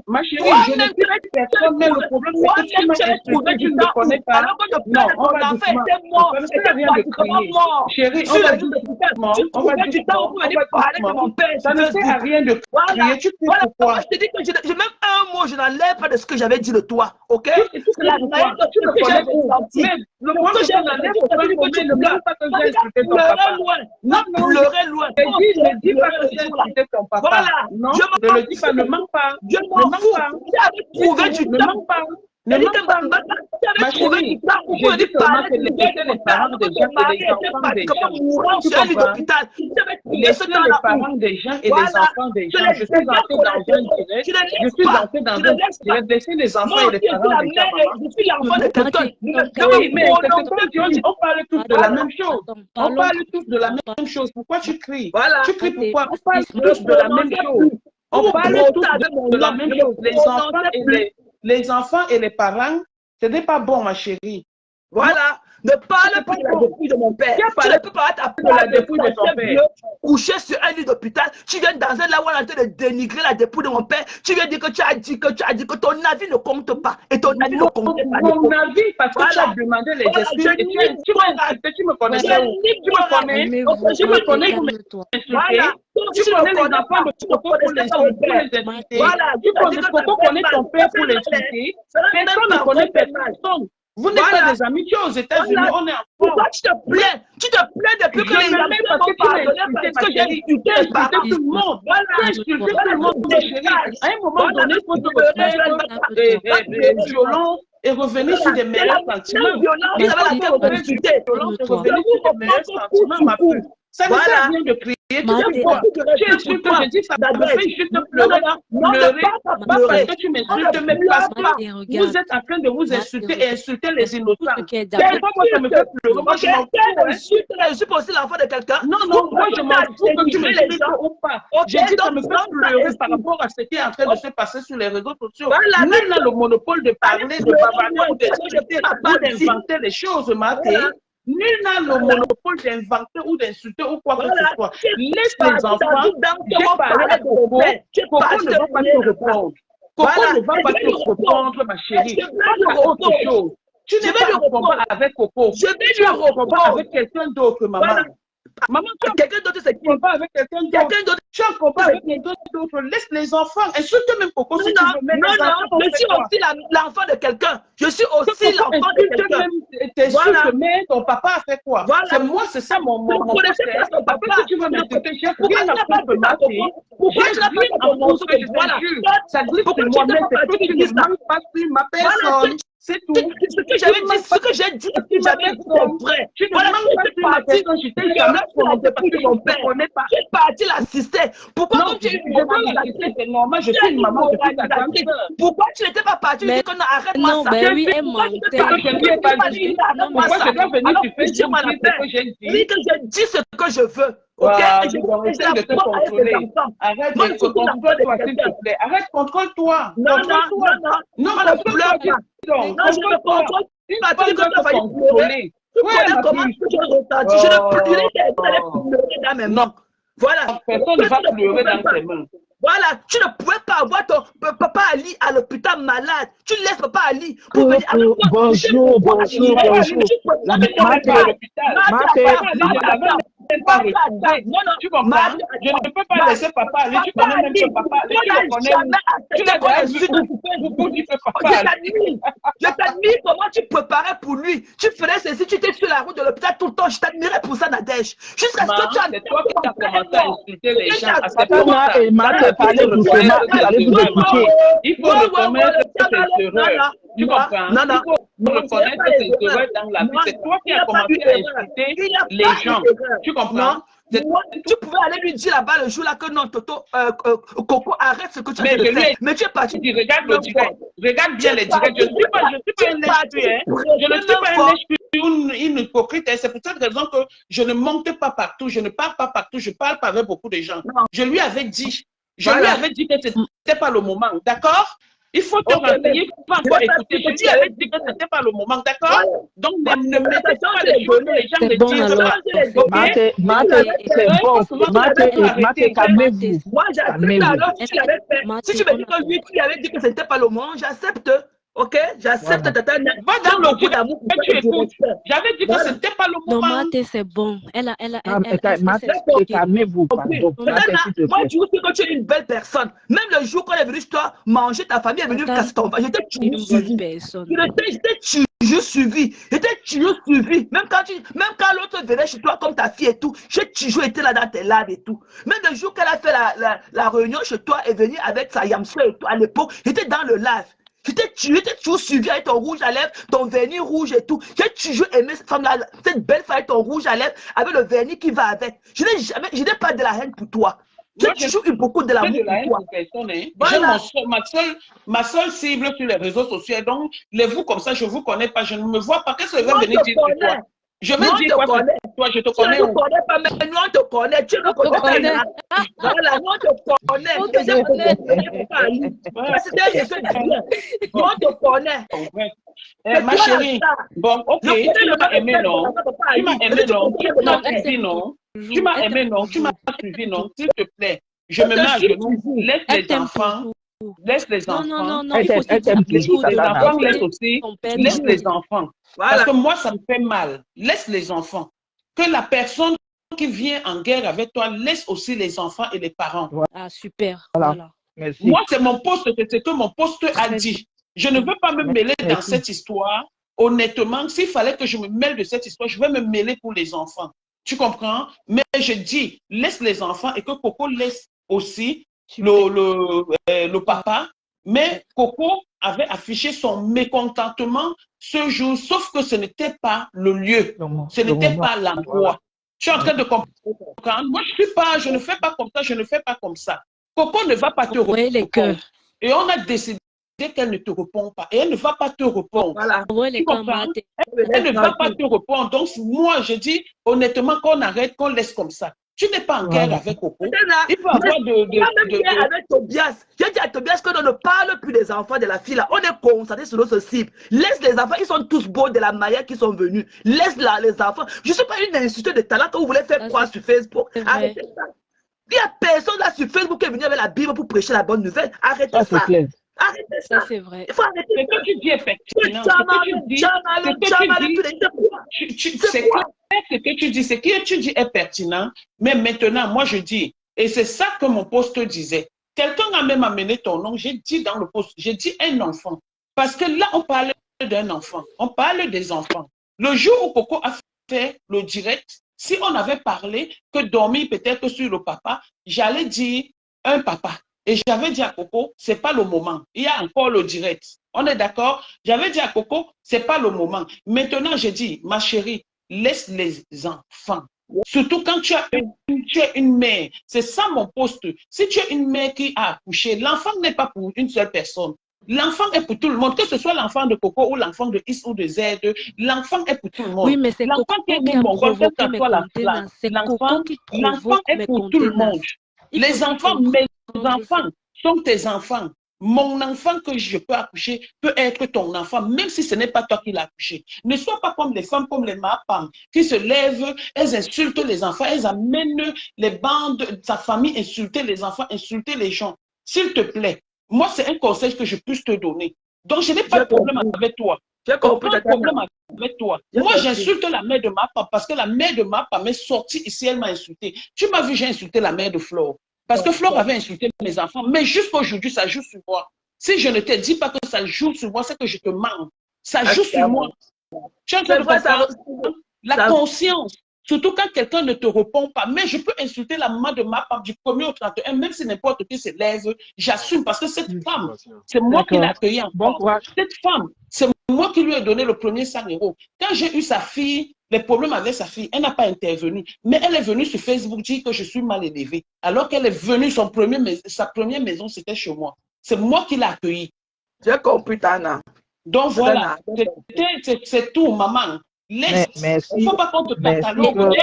Ma chérie, je ne suis personne, mais le problème c'est que tu m'as insulté, je ne connais pas. Non, on va doucement. Ça ne sert à rien de crier. Chérie, on va doucement. On va doucement. Ça ne sert à rien de crier. Tu sais pourquoi? Je te dis que même un mot, je n'enlève pas de ce que j'avais dit de toi, ok? C'est la même que tu ne connais pas. Mais le problème c'est que j'enlève pourquoi ne même pas que j'ai insulté ton papa. Non, pleurer loin. Ne dis pas que j'ai insulté ton papa. Voilà. Non, ne le dis pas, ne mens pas. Je m'en fous. Tu avais trouvé du temps. Ne mens pas. Ne mens pas. Ma chérie, je dis seulement que laissez les parents des gens et les enfants des gens. Tu comprends? Laissez les parents des gens et les enfants des gens. Je suis entrée dans un direct. Je suis entrée dans un direct. Laissez les enfants et les parents des gens. Je suis l'enfant de quelqu'un. Oui, mais on parle tous de la même chose. On parle tous de la même chose. Pourquoi tu cries? Tu cries pourquoi? On parle tous de la même chose. On parle tous de la même chose. Les enfants et les parents, ce n'est pas bon, ma chérie. Voilà. Ne parle pas de la dépouille de mon père. Tu ne peux pas de la dépouille de ton père. Couché sur un lit d'hôpital. Tu viens dans un là où on est en train de dénigrer la dépouille de mon père. Tu viens dire que tu as dit que ton avis ne compte pas. Et ton avis ne compte pas. Mon avis, parce que tu as demandé les excuses. Tu me connais. Tu me connais. Tu connais les enfants de Coco pour les insulter. Tu connais Coco connaît ton père pour l'insulter. Personne ne connaît personne. Vous n'êtes pas des amis, tu es aux États-Unis, on est en France. Pourquoi tu te plains? Tu te plains depuis que les amis parce que j'ai insulté tout le monde. J'ai insulté tout le monde, ma chérie. À un moment donné, il faut te violence et revenir sur des meilleurs sentiments. Revenir sur des meilleurs sentiments, ma puce. Ça ne sert à rien de crier. Tu sais quoi? Tu insultes, je dis, ça me fait juste pleurer. Pas parce que tu m'insultes, mais parce que vous êtes en train de vous insulter et insulter les innocents. C'est pas moi qui me fait pleurer. Moi, je m'en fous. Je suis aussi l'enfant de quelqu'un. Non, moi, je m'en fous que tu m'insultes ou pas. J'ai dit, ça me fait pleurer par rapport à ce qui est en train de se passer sur les réseaux sociaux. Nul n'a le monopole de parler, de bavarder ou d'inventer les choses, Maté. Nul n'a le monopole d'inventer ou d'insulter ou quoi que ce soit. Laisse les enfants. J'ai parlé à Coco. Coco ne va pas te répondre. Coco ne va pas te répondre, ma chérie. Pas autre chose. Tu n'es pas en combat avec Coco. Je vais lui répondre avec quelqu'un d'autre, maman. Maman, tu as quelqu'un d'autre, c'est qui? Pas avec quelqu'un d'autre. Tu as combat avec quelqu'un d'autre. Laisse les enfants. Insulte même Coco si tu veux. Non, je suis aussi l'enfant de quelqu'un. Je suis aussi l'enfant de quelqu'un. T'insultes, mais ton papa a fait quoi? C'est moi, c'est ça mon poste. Papa, si tu veux m'insulter, j'ai rien à faire de ma fille. Pourquoi tu n'as pas de mensonge? Ça glisse de moi-même. C'est que tu ne manques pas sur ma personne. C'est tout. Ce que j'ai dit, c'est vrai. Tu ne manques pas sur ma personne. Je t'ai jamais prononcé parce que je ne connais pas. Tu es parti l'assister. Pourquoi quand tu es une maman l'assister, c'est normal, je suis une maman depuis ta grande sœur. Pourquoi tu n'étais pas parti dire qu'on arrête-moi ça? Non, ben oui, elle mentait. Pourquoi je dois venir tu fais ce que j'ai dit? Oui, que je dis ce que je veux. Ok, je dois essayer de te contrôler. Arrête de te contrôler, s'il te plaît. Arrête, contrôle-toi. Non, non, pleure pas. Non, je me contrôle. Une fois que tu as contrôlé. Tu connais comment je ressenti? Je ne pleurais dans mes mains. Voilà. Personne ne va pleurer dans ses mains. Voilà, tu ne pouvais pas avoir ton papa Ali à l'hôpital malade. Tu laisses papa Ali pour venir avec toi. Bonjour. Tu comprends? Je ne peux pas laisser papa Ali. Tu connais même que papa Ali. Tu l'as déjà vu pour dire que papa Ali. Je t'admire comment tu préparais pour lui. Tu faisais ceci, tu étais sur la route de l'hôpital tout le temps. Je t'admirais pour ça, Nadège. Jusqu'à ce que tu as... C'est toi qui as commencé à insulter les gens. Parler doucement, vous allez vous écouter. Il faut reconnaître que c'est heureux. Tu comprends? Il faut reconnaître que c'est heureux dans la vie. C'est toi qui as commencé à insulter les gens. Tu comprends? Tu pouvais aller lui dire là-bas le jour là que non, Toto, Coco, arrête ce que tu as fait de faire. Mais tu es parti. Regarde le direct. Regarde bien les directs. Je ne suis pas un lèche-cul. Je ne suis pas un lèche-cul, une hypocrite. C'est pour cette raison que je ne monte pas partout. Je ne parle pas partout. Je parle pas avec beaucoup de gens. Je lui avais dit. Je lui avais dit que ce n'était pas le moment, d'accord? Il faut te renseigner, il faut encore écouter. Je lui avais dit que ce n'était pas le moment, d'accord? Donc, ne mettez pas les choses que les gens ne disent pas. C'est bon. Maté, calmez-vous. Moi, j'accepte alors si tu l'avais fait. Si tu me dis que lui, tu lui avais dit que ce n'était pas le moment, j'accepte. Ok, j'accepte. Va dans le coup d'amour que tu écoutes. J'avais dit que ce n'était pas le moment. Non, Maté, c'est bon. Maté, calmez-vous. Moi, je vous dis que tu es une belle personne. Même le jour qu'on est venu chez toi manger, ta famille est venue casser ton ventre. J'étais toujours suivi. J'étais toujours suivi. Même quand l'autre venait chez toi comme ta fille et tout, j'ai toujours été là dans tes larmes et tout. Même le jour qu'elle a fait la réunion chez toi et venue avec sa yamsou et tout, à l'époque, j'étais dans le live. J'étais toujours suivi avec ton rouge à lèvres, ton vernis rouge et tout. J'ai toujours aimé cette femme-là, cette belle femme avec ton rouge à lèvres, avec le vernis qui va avec. Je n'ai pas de la haine pour toi. J'ai toujours eu beaucoup de l'amour pour toi. Voilà. Ma seule cible sur les réseaux sociaux. Donc, vous comme ça, je ne vous connais pas, je ne me vois pas. Qu'est-ce que je vais venir dire sur toi? Je vais dire quoi sur toi? Je te connais. Tu ne connais pas, mais nous on te connaît. Tu ne connais pas. Voilà, nous on te connaît. On te connaît. Ma chérie, bon, ok, tu m'as aimé, non? Tu m'as aimé, non? Tu m'as suivi, non? Tu m'as aimé, non? Tu m'as suivi, non? S'il te plaît, je me mets à genoux. Laisse les enfants. Laisse les enfants. Non, il faut les enfants, laisse aussi. Laisse les enfants. Parce que moi, ça me fait mal. Laisse les enfants. Que la personne qui vient en guerre avec toi, laisse aussi les enfants et les parents. Ah, super. Voilà. Merci. Moi, c'est mon poste, c'est ce que mon poste a dit. Je ne veux pas me mêler dans cette histoire. Honnêtement, s'il fallait que je me mêle de cette histoire, je vais me mêler pour les enfants. Tu comprends? Mais je dis, laisse les enfants et que Coco laisse aussi le papa. Mais Coco avait affiché son mécontentement ce jour, sauf que ce n'était pas le lieu, ce n'était pas l'endroit. Tu es en train de comprendre? Moi, je ne fais pas comme ça, je ne fais pas comme ça. Coco ne va pas te répondre. Et on a décidé qu'elle ne te répond pas. Et elle ne va pas te répondre. Voilà. Tu comprends? Elle ne va pas te répondre. Donc, moi, je dis honnêtement qu'on arrête, qu'on laisse comme ça. Tu n'es pas en guerre avec Coco. Il faut avoir avec Tobias. J'ai dit à Tobias que l'on ne parle plus des enfants de la fille là. On est concentré sur notre cible. Laisse les enfants, ils sont tous beaux de la manière qu'ils sont venus. Laisse là les enfants. Je ne suis pas une institut de talent que vous voulez faire croire sur Facebook. Arrêtez ça. Il n'y a personne là sur Facebook qui est venu avec la Bible pour prêcher la bonne nouvelle. Arrêtez ça. Arrêtez ça. C'est vrai. Il faut arrêter ça. Ce que tu dis est pertinent. Ce que tu dis est pertinent. Mais maintenant, moi je dis, et c'est ça que mon poste disait. Quelqu'un a même amené ton nom. J'ai dit dans le poste, j'ai dit un enfant. Parce que là, on parle d'un enfant. On parle des enfants. Le jour où Coco a fait le direct, si on avait parlé que dormir peut-être sur le papa, j'allais dire un papa. Et j'avais dit à Coco, ce n'est pas le moment. Il y a encore le direct. On est d'accord? J'avais dit à Coco, ce n'est pas le moment. Maintenant, je dis, ma chérie, laisse les enfants. Surtout quand tu es une mère. C'est ça mon poste. Si tu es une mère qui a accouché, l'enfant n'est pas pour une seule personne. L'enfant est pour tout le monde, que ce soit l'enfant de Coco ou l'enfant de X ou de Z, l'enfant est pour tout le monde. Oui, mais c'est l'enfant qui est mon rôle, quelle que soit l'enfant est pour tout le monde. Les enfants, mes enfants sont tes enfants. Mon enfant que je peux accoucher peut être ton enfant, même si ce n'est pas toi qui l'as accouché. Ne sois pas comme les femmes, comme les mapam, qui se lèvent, elles insultent les enfants, elles amènent les bandes de sa famille, insulter les enfants, insulter les gens. S'il te plaît, moi, c'est un conseil que je puisse te donner. Donc, je n'ai pas de problème avec toi. Aucun problème avec toi. Moi, j'insulte la mère de ma femme parce que la mère de ma femme est sortie ici, elle m'a insulté. Tu m'as vu, j'ai insulté la mère de Flore. Parce que Flore avait insulté mes enfants. Mais jusqu'aujourd'hui, ça joue sur moi. Si je ne te dis pas que ça joue sur moi, c'est que je te mens. Ça joue sur moi. Tu es en train de comprendre la conscience. Surtout quand quelqu'un ne te répond pas. Mais je peux insulter la maman de ma femme du 1er au 31, même si n'importe qui se lève, j'assume parce que cette femme, c'est moi qui l'ai accueillie en France. Cette femme, c'est moi qui lui ai donné le premier 100 €. Quand j'ai eu sa fille, les problèmes avec sa fille, elle n'a pas intervenu. Mais elle est venue sur Facebook dire que je suis mal élevée. Alors qu'elle est venue, sa première maison, c'était chez moi. C'est moi qui l'ai accueillie. J'ai compris, Tana. Donc voilà, c'est tout, maman. Laisse. Il ne faut pas qu'on te catalogue.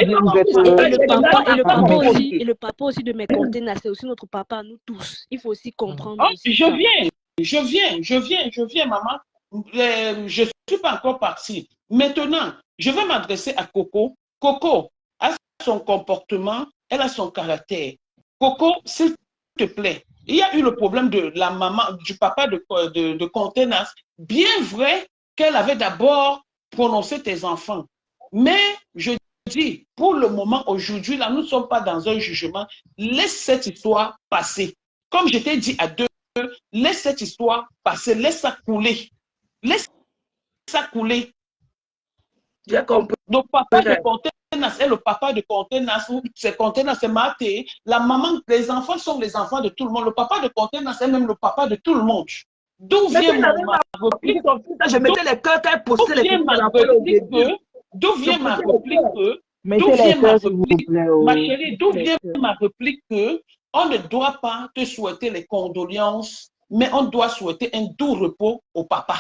Et le papa aussi de mes conteneurs, c'est aussi notre papa, nous tous. Il faut aussi comprendre. Oh, je viens, maman. Je ne suis pas encore partie. Maintenant, je vais m'adresser à Coco. Coco a son comportement, elle a son caractère. Coco, s'il te plaît, il y a eu le problème de la maman, du papa de Contenas. Bien vrai qu'elle avait d'abord prononcé tes enfants. Mais je dis, pour le moment, aujourd'hui, là, nous ne sommes pas dans un jugement. Laisse cette histoire passer. Comme je t'ai dit à deux, laisse cette histoire passer, laisse ça couler. Laisse ça couler. J'ai compris. Donc, papa de Contenas est le papa de Contenas, c'est Contenas, c'est Maté. La maman, les enfants sont les enfants de tout le monde. Le papa de Contenas est même le papa de tout le monde. D'où vient ma réplique? Je mettais les cœurs qu'elle postait les D'où vient ma réplique que ma chérie, d'où vient ma réplique que on ne doit pas te souhaiter les condoléances, mais on doit souhaiter un doux repos au papa.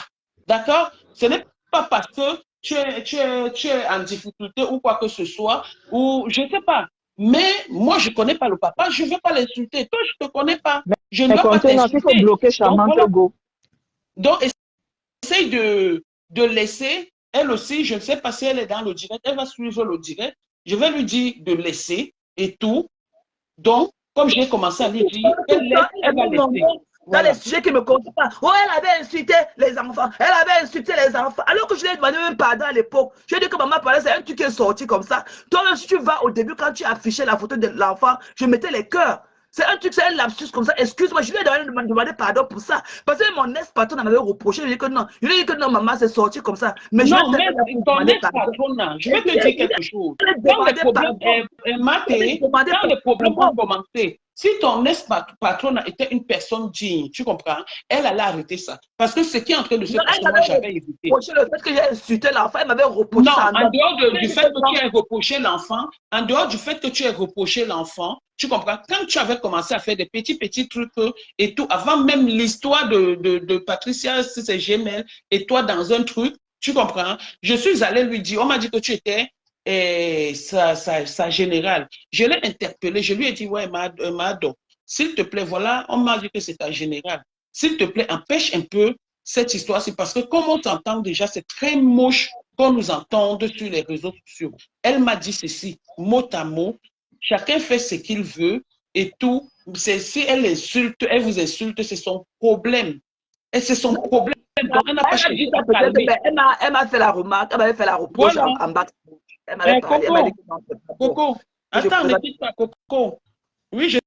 D'accord? Ce n'est pas parce que tu es en difficulté ou quoi que ce soit, ou je ne sais pas. Mais moi, je ne connais pas le papa, je ne veux pas l'insulter. Toi, je ne te connais pas. Je ne dois pas t'insulter. Donc, essaye de laisser. Elle aussi, je ne sais pas si elle est dans le direct, elle va suivre le direct. Je vais lui dire de laisser et tout. Donc, comme j'ai commencé à lui dire, elle va laisser. Dans les sujets qui ne me comptent pas. Oh, elle avait insulté les enfants. Elle avait insulté les enfants. Alors que je lui ai demandé même pardon à l'époque. Je lui ai dit que maman parlait, c'est un truc qui est sorti comme ça. Toi, si tu vas au début, quand tu affichais la photo de l'enfant, je mettais les cœurs. C'est un truc, c'est un lapsus comme ça. Excuse-moi, je lui ai demandé pardon pour ça. Parce que mon ex-patron m'avait reproché. Je lui ai dit que non. Je lui ai dit que non, maman, c'est sorti comme ça. Mais non, mais ton ex-patron, je vais te dire quelque chose. Quand les problèmes ont commencé, si ton ex-patron était une personne digne, tu comprends, elle allait arrêter ça. Parce que ce qui est en train de se passer, moi, j'avais évité. Le fait que j'ai insulté l'enfant, elle m'avait reproché ça. Non, en dehors du fait que tu aies reproché l'enfant, en dehors du fait que tu aies reproché l'enfant, tu comprends, quand tu avais commencé à faire des petits trucs et tout, avant même l'histoire de Patricia, c'est Gmail, et toi dans un truc, tu comprends, je suis allée lui dire, on m'a dit que tu étais sa générale. Je l'ai interpellé, je lui ai dit, ouais, Mado, s'il te plaît, voilà, on m'a dit que c'est ta générale. S'il te plaît, empêche un peu cette histoire-ci, parce que comme on t'entend déjà, c'est très moche qu'on nous entende sur les réseaux sociaux. Elle m'a dit ceci, mot à mot, chacun fait ce qu'il veut et tout. Si elle insulte, elle vous insulte, c'est son problème. Et c'est son problème. Donc, elle n'a pas cherché à calmer. Elle m'a fait la remarque, elle m'avait fait la reproche en bas. Elle m'avait parlé. Coco, attends, ne quitte pas, Coco. Oui, je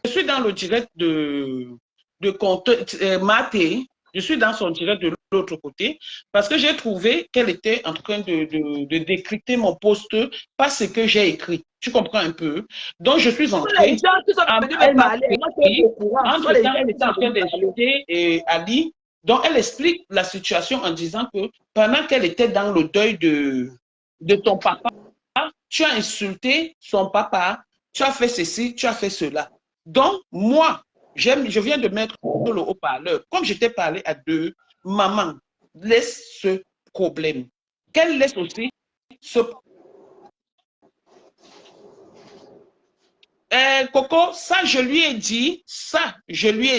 suis dans le direct de Maté. Je suis dans son direct de l'autre côté parce que j'ai trouvé qu'elle était en train de décrypter mon post parce que j'ai écrit. Tu comprends un peu? Donc, je suis entrée. Elle m'a pris. Entre-temps, elle était en train d'insulter Ali. Donc, elle explique la situation en disant que pendant qu'elle était dans le deuil de ton papa, tu as insulté son papa, tu as fait ceci, tu as fait cela. Donc, moi, je viens de mettre le haut-parleur. Comme je t'ai parlé à deux, maman, laisse ce problème. Qu'elle laisse aussi ce Coco, ça, je lui ai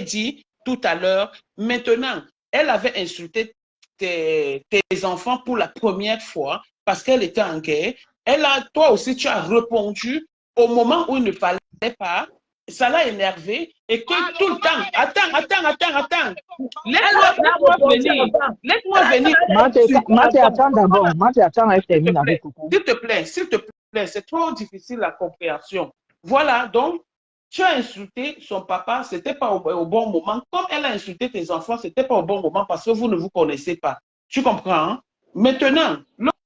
dit tout à l'heure. Maintenant, elle avait insulté tes enfants pour la première fois parce qu'elle était en guerre. Toi aussi, tu as répondu au moment où il ne fallait pas. Ça l'a énervé et que tout le temps, attends. Laisse-moi venir. Maté, attends d'abord. Maté, attends, elle termine avec Coco. S'il te plaît, c'est trop difficile la compréhension. Voilà, donc, tu as insulté son papa, c'était pas au bon moment. Comme elle a insulté tes enfants, c'était pas au bon moment parce que vous ne vous connaissez pas. Tu comprends? Hein? Maintenant,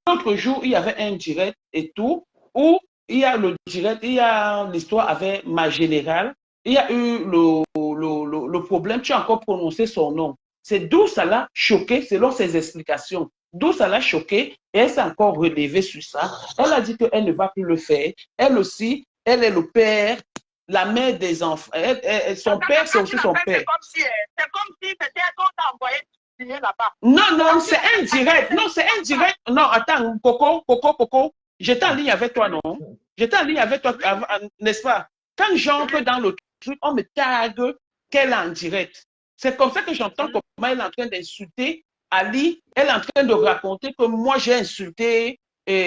l'autre jour, il y avait un direct et tout, où il y a le direct, il y a l'histoire avec ma générale, il y a eu le problème, tu as encore prononcé son nom. C'est d'où ça l'a choqué, selon ses explications. D'où ça l'a choqué, et elle s'est encore relevée sur ça. Elle a dit qu'elle ne va plus le faire. Elle aussi, elle est le père, la mère des enfants. Son père, c'est aussi son père. C'est comme si c'était qu'on t'a envoyé signer là-bas. Non, c'est indirect. Non, c'est indirect. Non, attends, Coco. J'étais en ligne avec toi, non? J'étais en ligne avec toi, n'est-ce pas? Quand j'entre dans le truc, on me tague qu'elle est en direct. C'est comme ça que j'entends comment elle est en train d'insulter Ali. Elle est en train de raconter que moi, j'ai insulté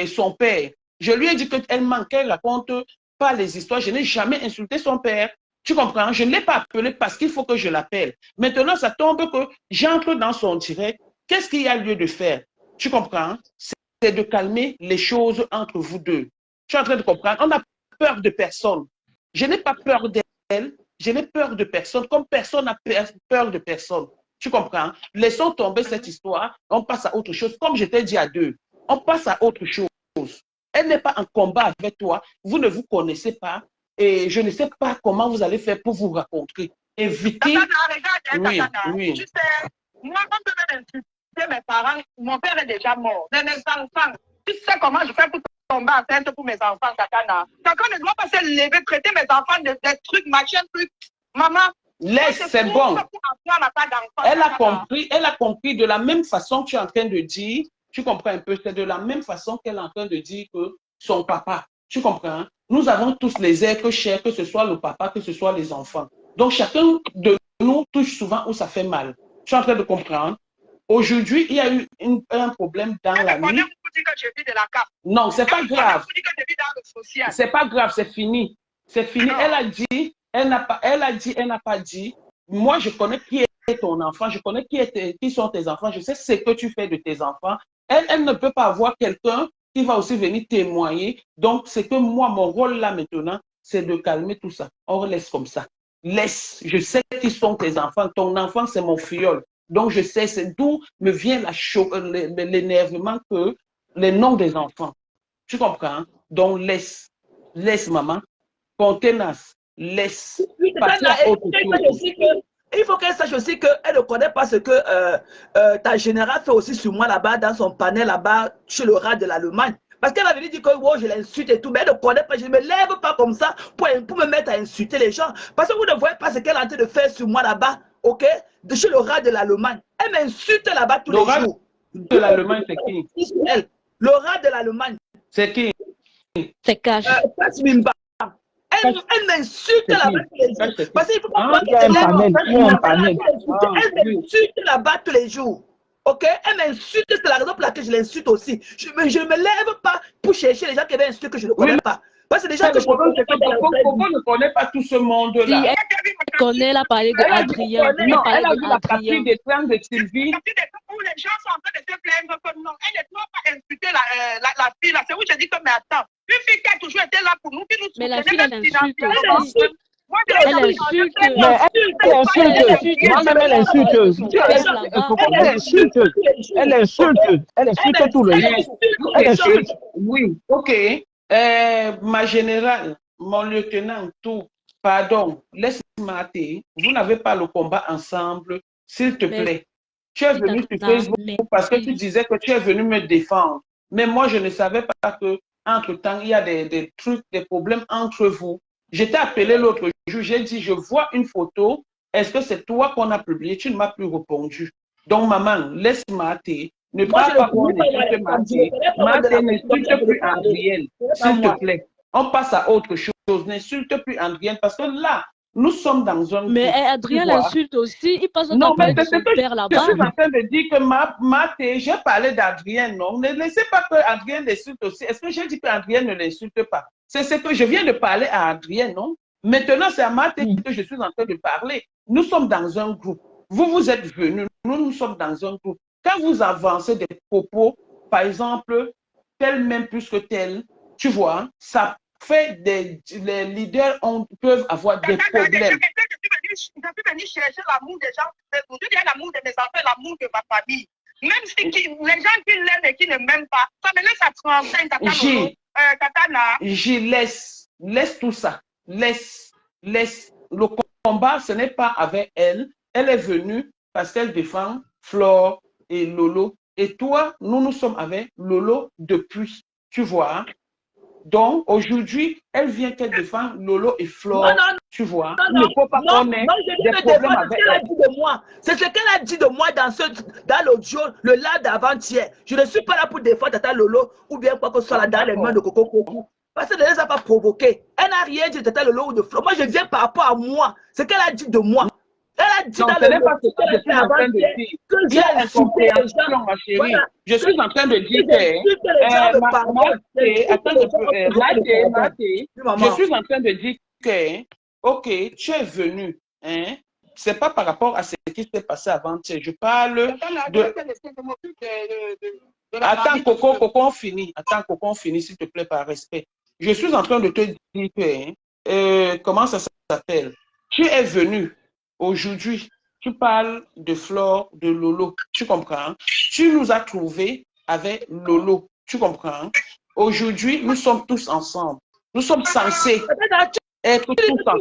son père. Je lui ai dit qu'elle manquait, elle raconte pas les histoires. Je n'ai jamais insulté son père. Tu comprends? Je ne l'ai pas appelé parce qu'il faut que je l'appelle. Maintenant, ça tombe que j'entre dans son direct. Qu'est-ce qu'il y a lieu de faire? Tu comprends? C'est de calmer les choses entre vous deux. Tu es en train de comprendre? On a peur de personne. Je n'ai pas peur d'elle. Je n'ai peur de personne, comme personne n'a peur de personne. Tu comprends? Laissons tomber cette histoire. On passe à autre chose. Comme je t'ai dit à deux, on passe à autre chose. Elle n'est pas en combat avec toi. Vous ne vous connaissez pas. Et je ne sais pas comment vous allez faire pour vous rencontrer. Évitez. Oui. Tu sais, moi, quand je vais insulter mes parents, mon père est déjà mort. Mes enfants, tu sais comment je fais pour tomber enceinte pour mes enfants, Katana. Quelqu'un ne doit pas se lever, traiter mes enfants de des trucs, machin, trucs. Maman, laisse, c'est bon. Elle a compris de la même façon que tu es en train de dire. Tu comprends un peu, c'est de la même façon qu'elle est en train de dire que son papa. Tu comprends? Nous avons tous les êtres chers, que ce soit le papa, que ce soit les enfants. Donc, chacun de nous touche souvent où ça fait mal. Tu es en train de comprendre? Aujourd'hui, il y a eu un problème dans la nuit. Non, c'est pas grave. C'est pas grave, c'est fini. C'est fini. Elle a dit, elle n'a pas dit. Moi, je connais qui est ton enfant, je connais qui sont tes enfants, je sais ce que tu fais de tes enfants. Elle ne peut pas avoir quelqu'un qui va aussi venir témoigner. Donc, c'est que moi, mon rôle là maintenant, c'est de calmer tout ça. On laisse comme ça. Laisse. Je sais qui sont tes enfants. Ton enfant, c'est mon filleul. Donc, je sais, c'est d'où me vient l'énervement que les noms des enfants. Tu comprends? Donc, laisse. Laisse, maman. Contenace. Laisse. Il faut qu'elle sache aussi qu'elle ne connaît pas ce que ta générale fait aussi sur moi là-bas, dans son panel là-bas, chez le rat de l'Allemagne. Parce qu'elle avait dit que oh, je l'insulte et tout, mais elle ne connaît pas. Je ne me lève pas comme ça pour me mettre à insulter les gens. Parce que vous ne voyez pas ce qu'elle est en train de faire sur moi là-bas, ok? De chez le rat de l'Allemagne. Elle m'insulte là-bas tous les jours. De l'Allemagne, c'est qui? Le rat de l'Allemagne. C'est qui? C'est Cash. Elle m'insulte là-bas tous les jours. Parce qu'il faut pas elle m'insulte là-bas tous les jours. Ok? Elle m'insulte, c'est la raison pour laquelle je l'insulte aussi. Je ne me lève pas pour chercher les gens qui avaient insulté que je ne connais pas. Parce que les gens que je connais pas. Pourquoi ne connaît pas tout ce monde-là? Si elle connaît, elle a parlé d'Adrien. Non, elle a vu la partie des plans de Sylvie. Où les gens sont en train de se plaindre que non, elle ne doit pas insulter la fille là. C'est où je dis que mais attends, une fille qui a toujours été là pour nous, qui nous mais la fille, elle insulte. Elle insulte. Moi-même, elle insulte. Elle insulte tout le monde. Elle insulte. Oui, ok. Ma générale, mon lieutenant, tout, pardon, laisse-moi mater. Vous n'avez pas le combat ensemble, s'il te plaît. Tu es venu sur Facebook parce que tu disais que tu es venu me défendre. Mais moi, je ne savais pas que entre-temps, il y a des trucs, des problèmes entre vous. Je t'ai appelé l'autre jour, j'ai dit, je vois une photo, est-ce que c'est toi qu'on a publié? Tu ne m'as plus répondu. Donc, maman, laisse-moi mater. Ne parle pas pour insulter Mathé. Mathé n'insulte plus Andrienne, s'il te plaît. On passe à autre chose. N'insulte plus Andrienne parce que là, Nous sommes dans un Mais groupe, tu Adrien vois. l'insulte aussi. Il passe son Non, temps à mais parler de c'est ce son que père je là-bas. suis en train de dire que j'ai parlé d'Adrien, non? Ne laissez pas que Adrien l'insulte aussi. Est-ce que j'ai dit qu'Adrien ne l'insulte pas? C'est ce que je viens de parler à Adrien, non? Maintenant, c'est à Maté que je suis en train de parler. Nous sommes dans un groupe. Vous êtes venus, nous sommes dans un groupe. Quand vous avancez des propos, par exemple, tel même plus que tel, tu vois, ça fait les leaders peuvent avoir des problèmes. Je suis venu chercher l'amour des gens. Je dis l'amour de mes enfants, l'amour de ma famille. Même si les gens qui l'aiment et qui ne m'aiment pas, ça me laisse à tremper, laisse tout ça. Laisse. Le combat, ce n'est pas avec elle. Elle est venue parce qu'elle défend Flore et Lolo. Et toi, nous sommes avec Lolo depuis. Tu vois. Donc, aujourd'hui, elle vient qu'elle défend Lolo et Flore. Tu vois. Il ne faut pas qu'on ait des problèmes avec elle. C'est ce qu'elle a dit de moi dans l'audio, le live d'avant-hier. Je ne suis pas là pour défendre Tata Lolo ou bien quoi que ce soit là dans les mains de Coco Coco. Parce qu'elle ne les a pas provoqués. Elle n'a rien dit de Tata Lolo ou de Flore. Moi, je viens par rapport à moi. Ce qu'elle a dit de moi. Elle a dit non, dans ce n'est pas ce que je suis en train de dire. Il y a incompréhension, ma chérie. Voilà. Je suis en train de dire que je suis en train de dire que, ok, tu es venu, hein, c'est pas par rapport à ce qui s'est passé avant-hier. Je parle de... Attends, Coco, on finit. Attends, Coco, on finit, s'il te plaît, par respect. Je suis en train de te dire que, comment ça s'appelle? Tu es venu. Aujourd'hui, tu parles de Flore, de Lolo, tu comprends? Tu nous as trouvés avec Lolo, tu comprends? Aujourd'hui, nous sommes tous ensemble. Nous sommes censés être tous ensemble.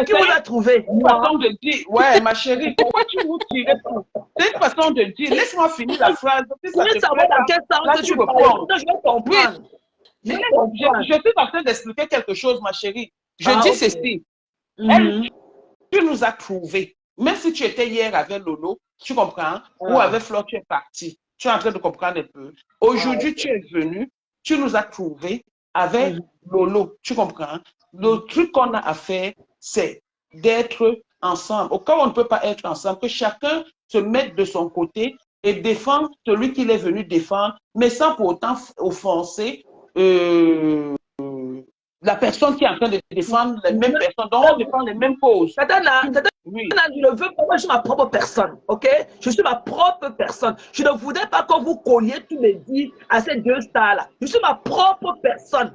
Qui vous a trouvé? Une façon de dire, ouais, ma chérie, pourquoi tu vous tirez pour? C'est une façon de dire. Laisse-moi finir la phrase. Je veux savoir dans quel sens tu parles. Je vais comprendre. Oui. Je suis en train d'expliquer quelque chose, ma chérie. Je dis ceci. Tu nous as trouvés. Même si tu étais hier avec Lolo, tu comprends, ou avec Flore, tu es parti. Tu es en train de comprendre un peu. Aujourd'hui, tu es venu, tu nous as trouvés avec Lolo, tu comprends. Le truc qu'on a à faire, c'est d'être ensemble. Au cas où on ne peut pas être ensemble, que chacun se mette de son côté et défendre celui qu'il est venu défendre, mais sans pour autant offenser la personne qui est en train de défendre les mêmes personnes, donc on défend les mêmes causes. Oui. Je ne veux pas, moi je suis ma propre personne, ok? Je suis ma propre personne. Je ne voudrais pas que vous colliez tous les dits à ces deux stars-là. Je suis ma propre personne.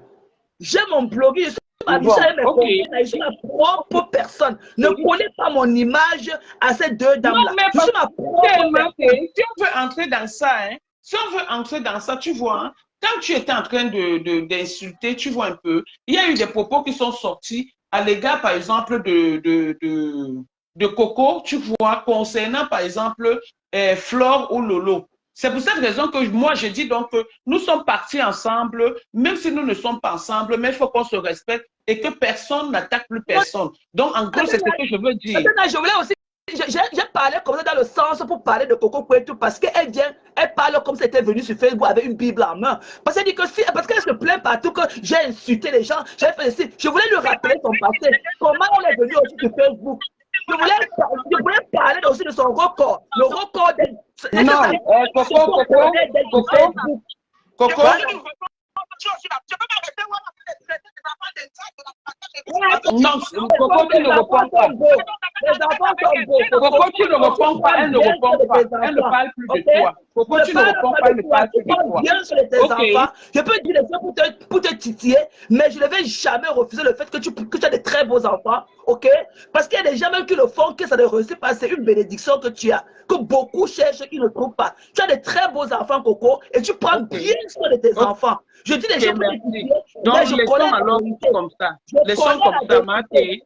J'ai mon blog, je suis ma je suis ma propre personne. Ne collez pas mon image à ces deux dames-là. Je suis ma propre personne. Si on veut entrer dans ça, hein, si on veut entrer dans ça, tu vois, hein, quand tu étais en train d'insulter, tu vois un peu, il y a eu des propos qui sont sortis à l'égard, par exemple, de Coco, tu vois, concernant, par exemple, Flore ou Lolo. C'est pour cette raison que moi, je dis donc que nous sommes partis ensemble, même si nous ne sommes pas ensemble, mais il faut qu'on se respecte et que personne n'attaque plus personne. Donc, en gros, c'est ce que je veux dire. Je voulais aussi j'ai parlé comme ça dans le sens pour parler de Coco Cueto parce qu'elle vient, elle parle comme si elle était venue sur Facebook avec une Bible en main. Parce qu'elle dit que si, parce qu'elle se plaint partout que j'ai insulté les gens, j'ai fait ceci. Je voulais lui rappeler son passé, comment elle est venue aussi sur Facebook. Je voulais parler aussi de son record, le record des... Coco. Non, Coco, tu ne réponds pas. Coco, tu ne réponds pas, elle ne répond pas. Elle ne parle plus de toi. Coco, tu ne réponds pas, elle ne parle plus de toi. Bien sur tes enfants. Je peux dire les choses pour te titiller, mais je ne vais jamais refuser le fait que tu as de très beaux enfants, ok? Parce qu'il y a des gens même qui le font, que ça ne réussit pas. C'est une bénédiction que tu as, que beaucoup cherchent et qui ne trouvent pas. Tu as de très beaux enfants, Coco, et tu prends bien soin de tes enfants. Je dis les gens pour te titiller, mais je connais la vérité. Comme ça. Laissons comme ça, Maté,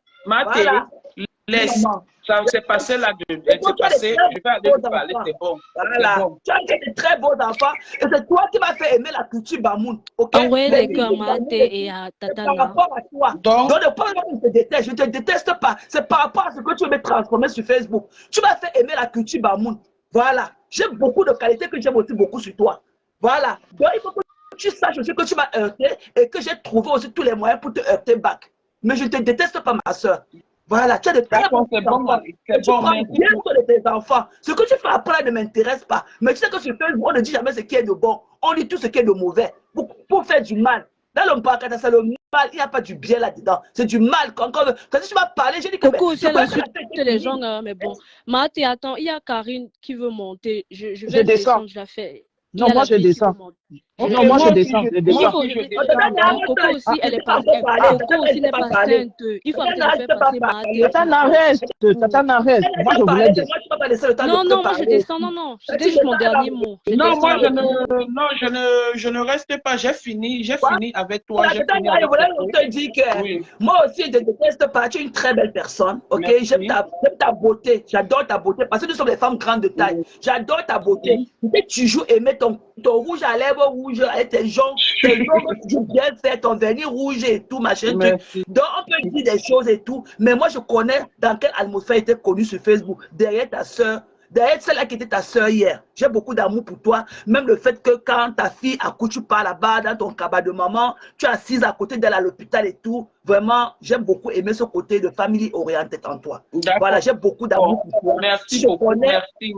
laisse. Ça s'est passé là, je vais aller vous parler, c'est bon. Voilà. Bon. Tu as des très beaux enfants et c'est toi qui m'as fait aimer la culture Bamoun. Ok? Envoyez les cœurs Maté et à Tata. Par rapport à toi. Donc ne pas que je te déteste, je ne te déteste pas. C'est par rapport à ce que tu veux me transformer sur Facebook. Tu m'as fait aimer la culture Bamoun. Voilà. J'ai beaucoup de qualités que j'aime aussi beaucoup sur toi. Voilà. Donc il faut que tu saches aussi que tu m'as heurté et que j'ai trouvé aussi tous les moyens pour te heurter back. Mais je ne te déteste pas, ma soeur. Voilà, tu as de très bons c'est bon, enfants. c'est Tu bon, prends merci. bien soin de tes enfants. Ce que tu fais après ne m'intéresse pas. Mais tu sais que sur Facebook, on ne dit jamais ce qui est de bon. On dit tout ce qui est de mauvais pour faire du mal. Dans le podcast, c'est le mal, il n'y a pas du bien là-dedans. C'est du mal. Quand tu vas parler, j'ai dit que Coco aussi, elle insulte les gens, mais bon. Mathé, attends, il y a Karine qui veut monter. Je vais descendre, je la fais. Non, moi je descends. Non, moi je descends. Coco aussi, elle est pas. Coco aussi n'est pas sainte. Il faut arrêter de faire passer Mathé. Tata reste. Moi je voulais descendre. Non, moi je descends. Non. C'était juste mon dernier mot. Non, moi je ne reste pas. J'ai fini avec toi. Je te dis que moi aussi, je ne déteste pas. Tu es une très belle personne. Ok, j'aime ta beauté. J'adore ta beauté parce que nous sommes des femmes grandes de taille. J'adore ta beauté. Tu joues aimer ton rouge à lèvres rouge avec tes jambes, que tu bien fait, ton vernis rouge et tout, machin. Donc, on peut dire des choses et tout, mais moi, je connais dans quelle atmosphère était connue sur Facebook, derrière ta soeur, derrière celle-là qui était ta soeur hier. J'ai beaucoup d'amour pour toi, même le fait que quand ta fille accouche, tu pars là-bas dans ton cabane de maman, tu es assise à côté d'elle à l'hôpital et tout. Vraiment, j'aime beaucoup aimer ce côté de famille orientée en toi. Voilà, j'ai beaucoup d'amour pour toi. Merci beaucoup, merci.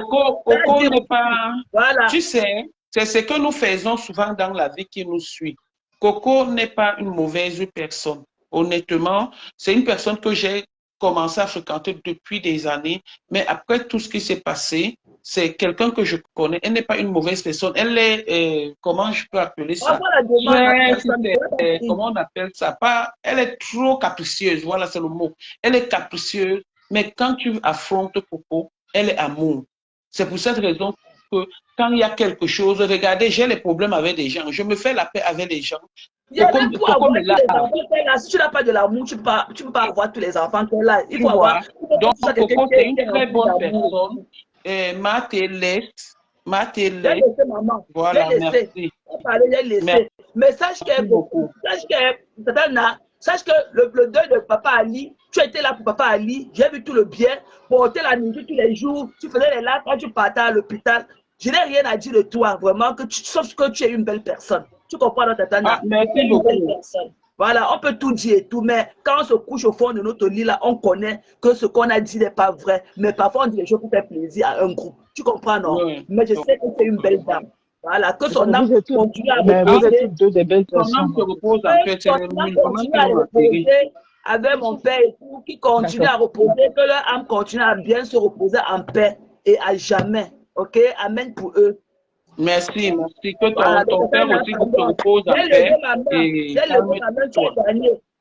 Coco n'est pas... Voilà. Tu sais, c'est ce que nous faisons souvent dans la vie qui nous suit. Coco n'est pas une mauvaise personne. Honnêtement, c'est une personne que j'ai commencé à fréquenter depuis des années, mais après tout ce qui s'est passé, c'est quelqu'un que je connais. Elle n'est pas une mauvaise personne. Elle est, comment je peux appeler ça? Comment on appelle ça? Elle est trop capricieuse, voilà, c'est le mot. Elle est capricieuse, mais quand tu affrontes Coco, elle est amour. C'est pour cette raison que quand il y a quelque chose, regardez, j'ai les problèmes avec des gens, je me fais la paix avec les gens. Si tu n'as pas de l'amour, tu ne peux pas avoir tous les enfants qu'elle a. Il faut avoir. Donc, Coco, c'est une très bonne personne. Mathé laisse. Voilà, merci. Mais sache qu'il y a beaucoup. Sache que le deuil de Papa Ali, tu étais là pour Papa Ali, j'ai vu tout le bien, porter la nourriture tous les jours, tu faisais les larmes quand tu partais à l'hôpital. Je n'ai rien à dire de toi, vraiment, sauf que tu es une belle personne. Tu comprends, Tatana? Merci beaucoup. Voilà, on peut tout dire et tout, mais quand on se couche au fond de notre lit, là, on connaît que ce qu'on a dit n'est pas vrai. Mais parfois, on dit les choses pour faire plaisir à un groupe. Tu comprends, non? Oui. Mais je sais que c'est une belle dame. Voilà, que son âme continue à reposer. Son âme se repose en fait. Son âme continue à reposer avec mon père et tout, qui continue à reposer, que leur âme continue à bien se reposer en paix et à jamais. Ok? Amen pour eux. Merci. Que ton père aussi se repose en paix.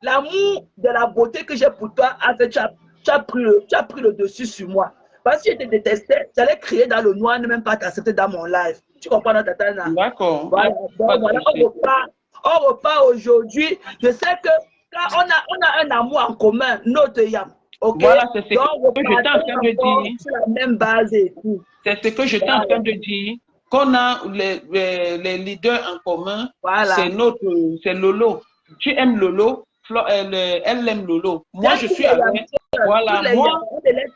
L'amour de la beauté que j'ai pour toi, a fait, tu as pris le dessus sur moi. Parce que je te détestais, j'allais crier dans le noir, ne même pas t'accepter dans mon live. Tu comprends, notre Tatana? D'accord. Voilà, on repart aujourd'hui. Je sais que quand on a un amour en commun, notre Yam. Okay? Voilà, c'est ce que j'étais en train de dire. Sur la même base et tout. C'est ce que j'étais en train de dire. Qu'on a les leaders en commun, c'est Lolo. Tu aimes Lolo, elle aime Lolo. Moi, je suis avec... Voilà,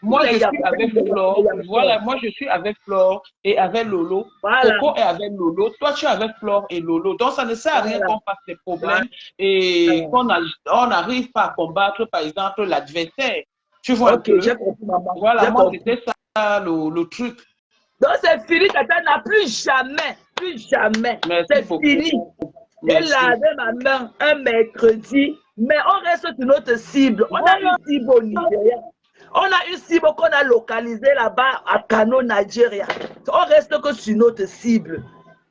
moi je suis avec Flore. Voilà, moi je suis avec Flore et avec Lolo. Coco est avec Lolo. Toi, tu es avec Flore et Lolo. Donc, ça ne sert à rien qu'on fasse des problèmes et qu'on n'arrive pas à combattre, par exemple, l'adversaire. Tu vois un peu? Voilà, moi, c'était ça le truc. Donc, c'est fini, Tatana, plus jamais. C'est fini. J'ai lavé ma main un mercredi, mais on reste sur notre cible. On a une cible au Nigeria. On a une cible qu'on a localisée là-bas à Kano, Nigeria. On reste que sur notre cible.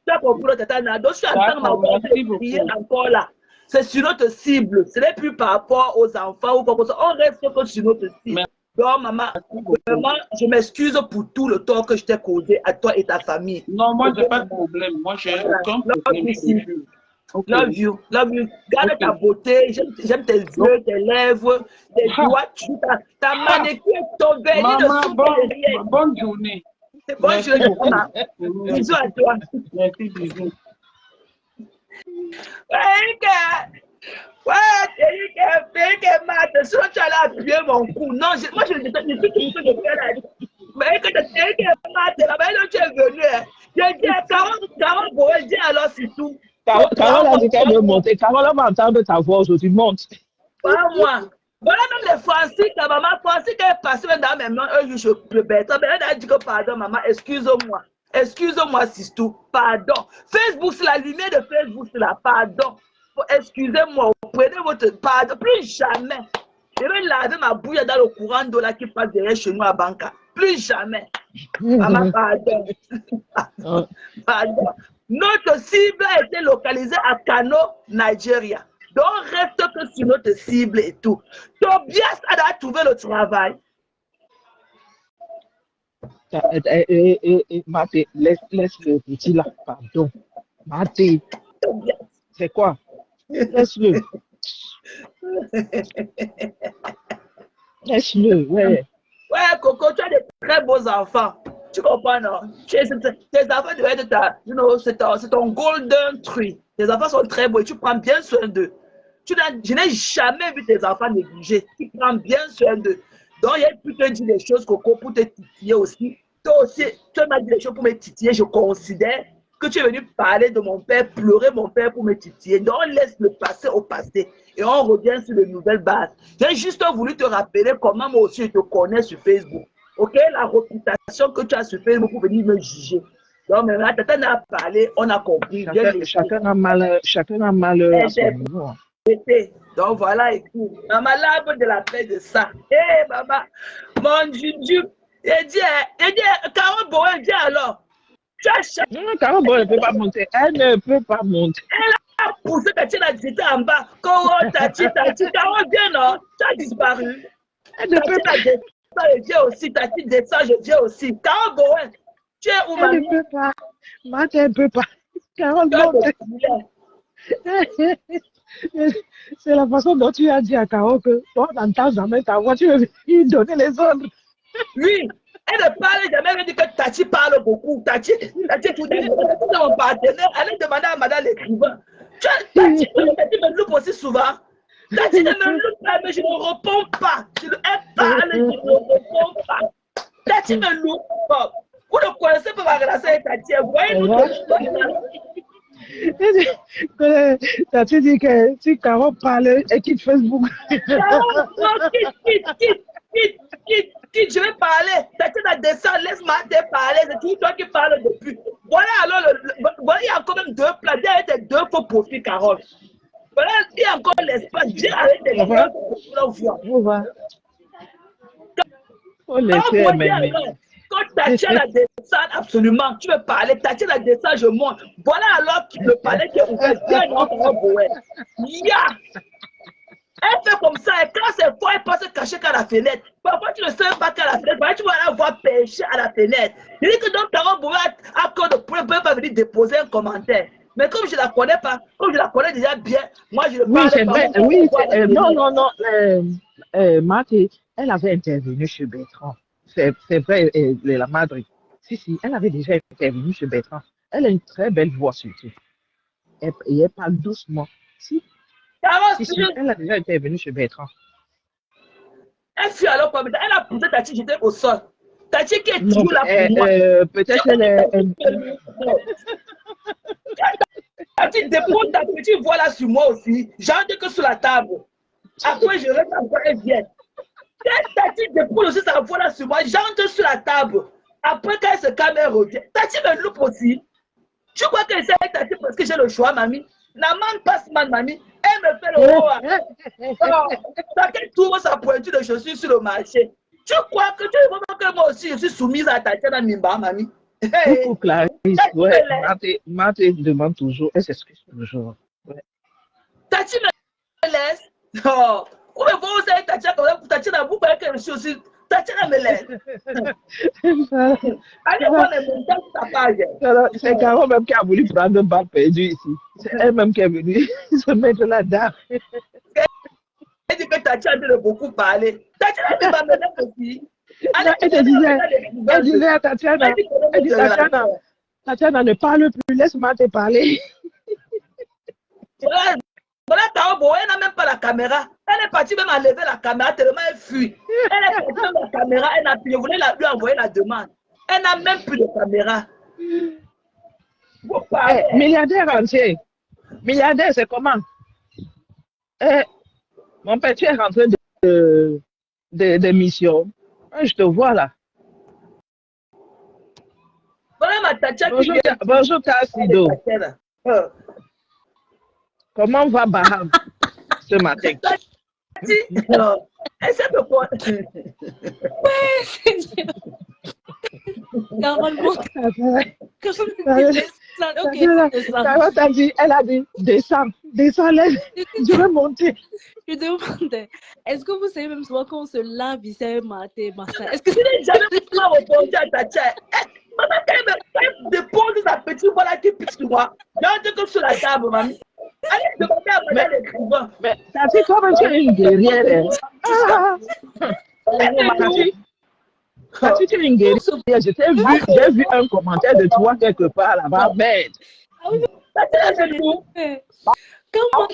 Tu as compris, Tatana? Donc, je suis en train de prier encore là. C'est sur notre cible. Ce n'est plus par rapport aux enfants ou quoi que ce soit. On reste que sur notre cible. Donc, maman, vraiment, je m'excuse pour tout le tort que je t'ai causé à toi et ta famille. Non, moi, je n'ai pas de problème. Moi, j'ai aucun problème. Love you. Garde ta beauté. J'aime tes yeux, tes lèvres, tes doigts, ta manicure, ton vernis de soupe. Bonne journée. Bonne journée, maman. Bisous à toi. Merci, bisous. Eric, sinon tu allais appuyer mon cou. Non, moi je dis tout ce que je fais là. Mais Eric est là-bas, tu es venu. J'ai dit à Carole Boel, dis alors c'est tout. Carole a dit qu'elle veut monter. Carole va entendre ta voix aujourd'hui, monte. Pas moi. Voilà même les Francis, la maman Francis qui est passée dans mes mains, je peux bête. Elle a dit que pardon, maman, excuse-moi. Excusez-moi, Sistou, pardon. Facebook, c'est la lumière de Facebook, c'est la pardon. Excusez-moi, prenez votre pardon. Plus jamais. Je vais laver ma bouille dans le courant d'eau là qui passe derrière chez nous à Banca. Plus jamais. Maman, pardon. Pardon. Notre cible a été localisée à Kano, Nigeria. Donc, reste que sur notre cible et tout. Tobias a trouvé le travail. Maté, laisse le petit là, pardon. Maté, c'est quoi? Laisse-le. Laisse-le, ouais. Ouais, Coco, tu as des très beaux enfants. Tu comprends, non? Tes enfants doivent être c'est ton golden tree. Tes enfants sont très beaux et tu prends bien soin d'eux. Je n'ai jamais vu tes enfants négligés. Tu prends bien soin d'eux. Donc, il y a pu te dire des choses, Coco, pour te titiller aussi. Toi aussi, tu m'as dit des choses pour me titiller. Je considère que tu es venu parler de mon père, pleurer mon père pour me titiller. Donc, laisse le passé au passé. Et on revient sur de nouvelles bases. J'ai juste voulu te rappeler comment moi aussi je te connais sur Facebook. Ok? La réputation que tu as sur Facebook pour venir me juger. Donc, maintenant, Tata n'a parlé, on a compris. Chacun a malheur à son niveau. Donc voilà, écoute, maman l'arbre de la paix de ça. Hé, maman, mon Juju, il dit, Caro Boé, dit alors, non, Caro Boé ne peut pas monter. Elle ne peut pas monter. Elle a poussé Tati la visite en bas. Coro, Tati, Caro vient, non? Tu as disparu. Elle ne peut pas. Je viens aussi, Tati descend, je viens aussi. Caro Boé, tu es où, maman? Elle ne peut pas. Maman, elle ne peut pas. Caro monte. C'est la façon dont tu as dit à Caro que toi, n'entends jamais ta voix, tu veux lui donner les ordres. Oui, elle ne parle jamais, elle dit que Tati parle beaucoup. Tati, tout c'est mon partenaire. Elle demandé à madame l'écrivain. Tati me loupe aussi souvent. Tati ne me loupe pas, mais je ne réponds pas. Elle parle, je ne réponds pas. Tati me loupe pas. Vous ne connaissez pas ma relation avec Tati. Vous voyez, Tati dit que si Caro parle et quitte Facebook. Quitte, je vais parler. Tati la descend, laisse-moi te parler. C'est toujours toi qui parles depuis. Voilà alors, voilà, il y a encore même deux plats. Viens avec tes deux faux profils, Carole. Voilà, il y a encore l'espace. Viens avec tes deux faux profils. Faut laisser, mais... Quand Tatiana descend, absolument, tu veux parler. Tatiana descend, je monte. Voilà alors qu'il me parlait qui est ouvert. Elle fait comme ça, et quand c'est fort, elle passe cacher qu'à la fenêtre. Parfois, tu ne sais pas qu'à la fenêtre, parfois, tu vas la voir pêcher à la fenêtre. Il dit que donc, Caro Boé a code de ne peut pas venir déposer un commentaire. Mais comme je ne la connais pas, comme je la connais déjà bien, moi, je ne parle pas. Oui, c'est vrai. Non. Marthe, elle avait intervenu chez Bertrand. C'est vrai, la madre. Si, elle avait déjà intervenu chez Bertrand. Elle a une très belle voix surtout. Et elle parle doucement. Si, elle a déjà intervenu chez Bertrand. Elle fut alors comme ça. Elle a poussé Tati, j'étais au sol. Tati qui est toujours là pour moi. Peut-être qu'elle est... Tati dépose ta petite voix là sur moi aussi. J'entre que sur la table. Après, je reste encore, elle vient. Tati dépose aussi sa voix là sur moi. J'entre sur la table. Après, quand elle se calme, elle revient. Tati me loupe aussi. Tu crois qu'elle sait Tati parce que j'ai le choix, mamie? Naman passe mal, mamie. Elle me fait le haut. Tati trouve sa pointure de chaussures sur le marché. Tu crois que tu vois que moi aussi je suis soumise à Tatiana Mimba, mamie? Coucou Clarisse, ouais. Marthe demande toujours, elle s'excuse toujours. Ouais. Tati me laisse. Oh. Où me voit aussi Tatiana comme ça? Tatiana, vous croyez que je suis aussi. Tatiana me laisse. Allez voir les montagnes sur ta page. C'est Caro même qui a voulu prendre un bal perdu ici. C'est elle-même qui est venue se mettre là-dedans. Elle dit que Tatiana a beaucoup parlé. Tatiana me laisse aussi. Elle disait à Tatiana, Tatiana ne parle plus, laisse-moi te parler. Voilà, Caro Boé, elle n'a même pas la caméra. Elle est partie même à lever la caméra tellement elle fuit. Elle est partie même la caméra, elle n'a plus. Je voulais lui envoyer la demande. Elle n'a même plus de caméra. Milliardaire entier. Milliardaire, c'est comment? Mon père, tu es rentré des missions. Je te vois là. Voilà ma tacha qui Bonjour, vient. bonjour Tassido. Euh, Comment va Baham ce matin? Essaie de quoi? Normalement, quand je me dis descends, ok, descends. Carole t'a dit, elle a dit, descends, laisse, je vais monter. Je demandais, est-ce que vous savez même souvent quand on se lave ici à un matin, Massa? Est-ce que Je n'ai jamais pas répondu à tacha. Maman, quand elle dépose sa petite voilà qui pique sur moi, j'ai comme sur la table, mamie. Allez demander à madame l'écrivain. Mais t'as dit comment tu es une guerrière. Tati, tu es une guerrière. J'ai vu un commentaire de toi quelque part là-bas. Merde. Ah oui, mais quand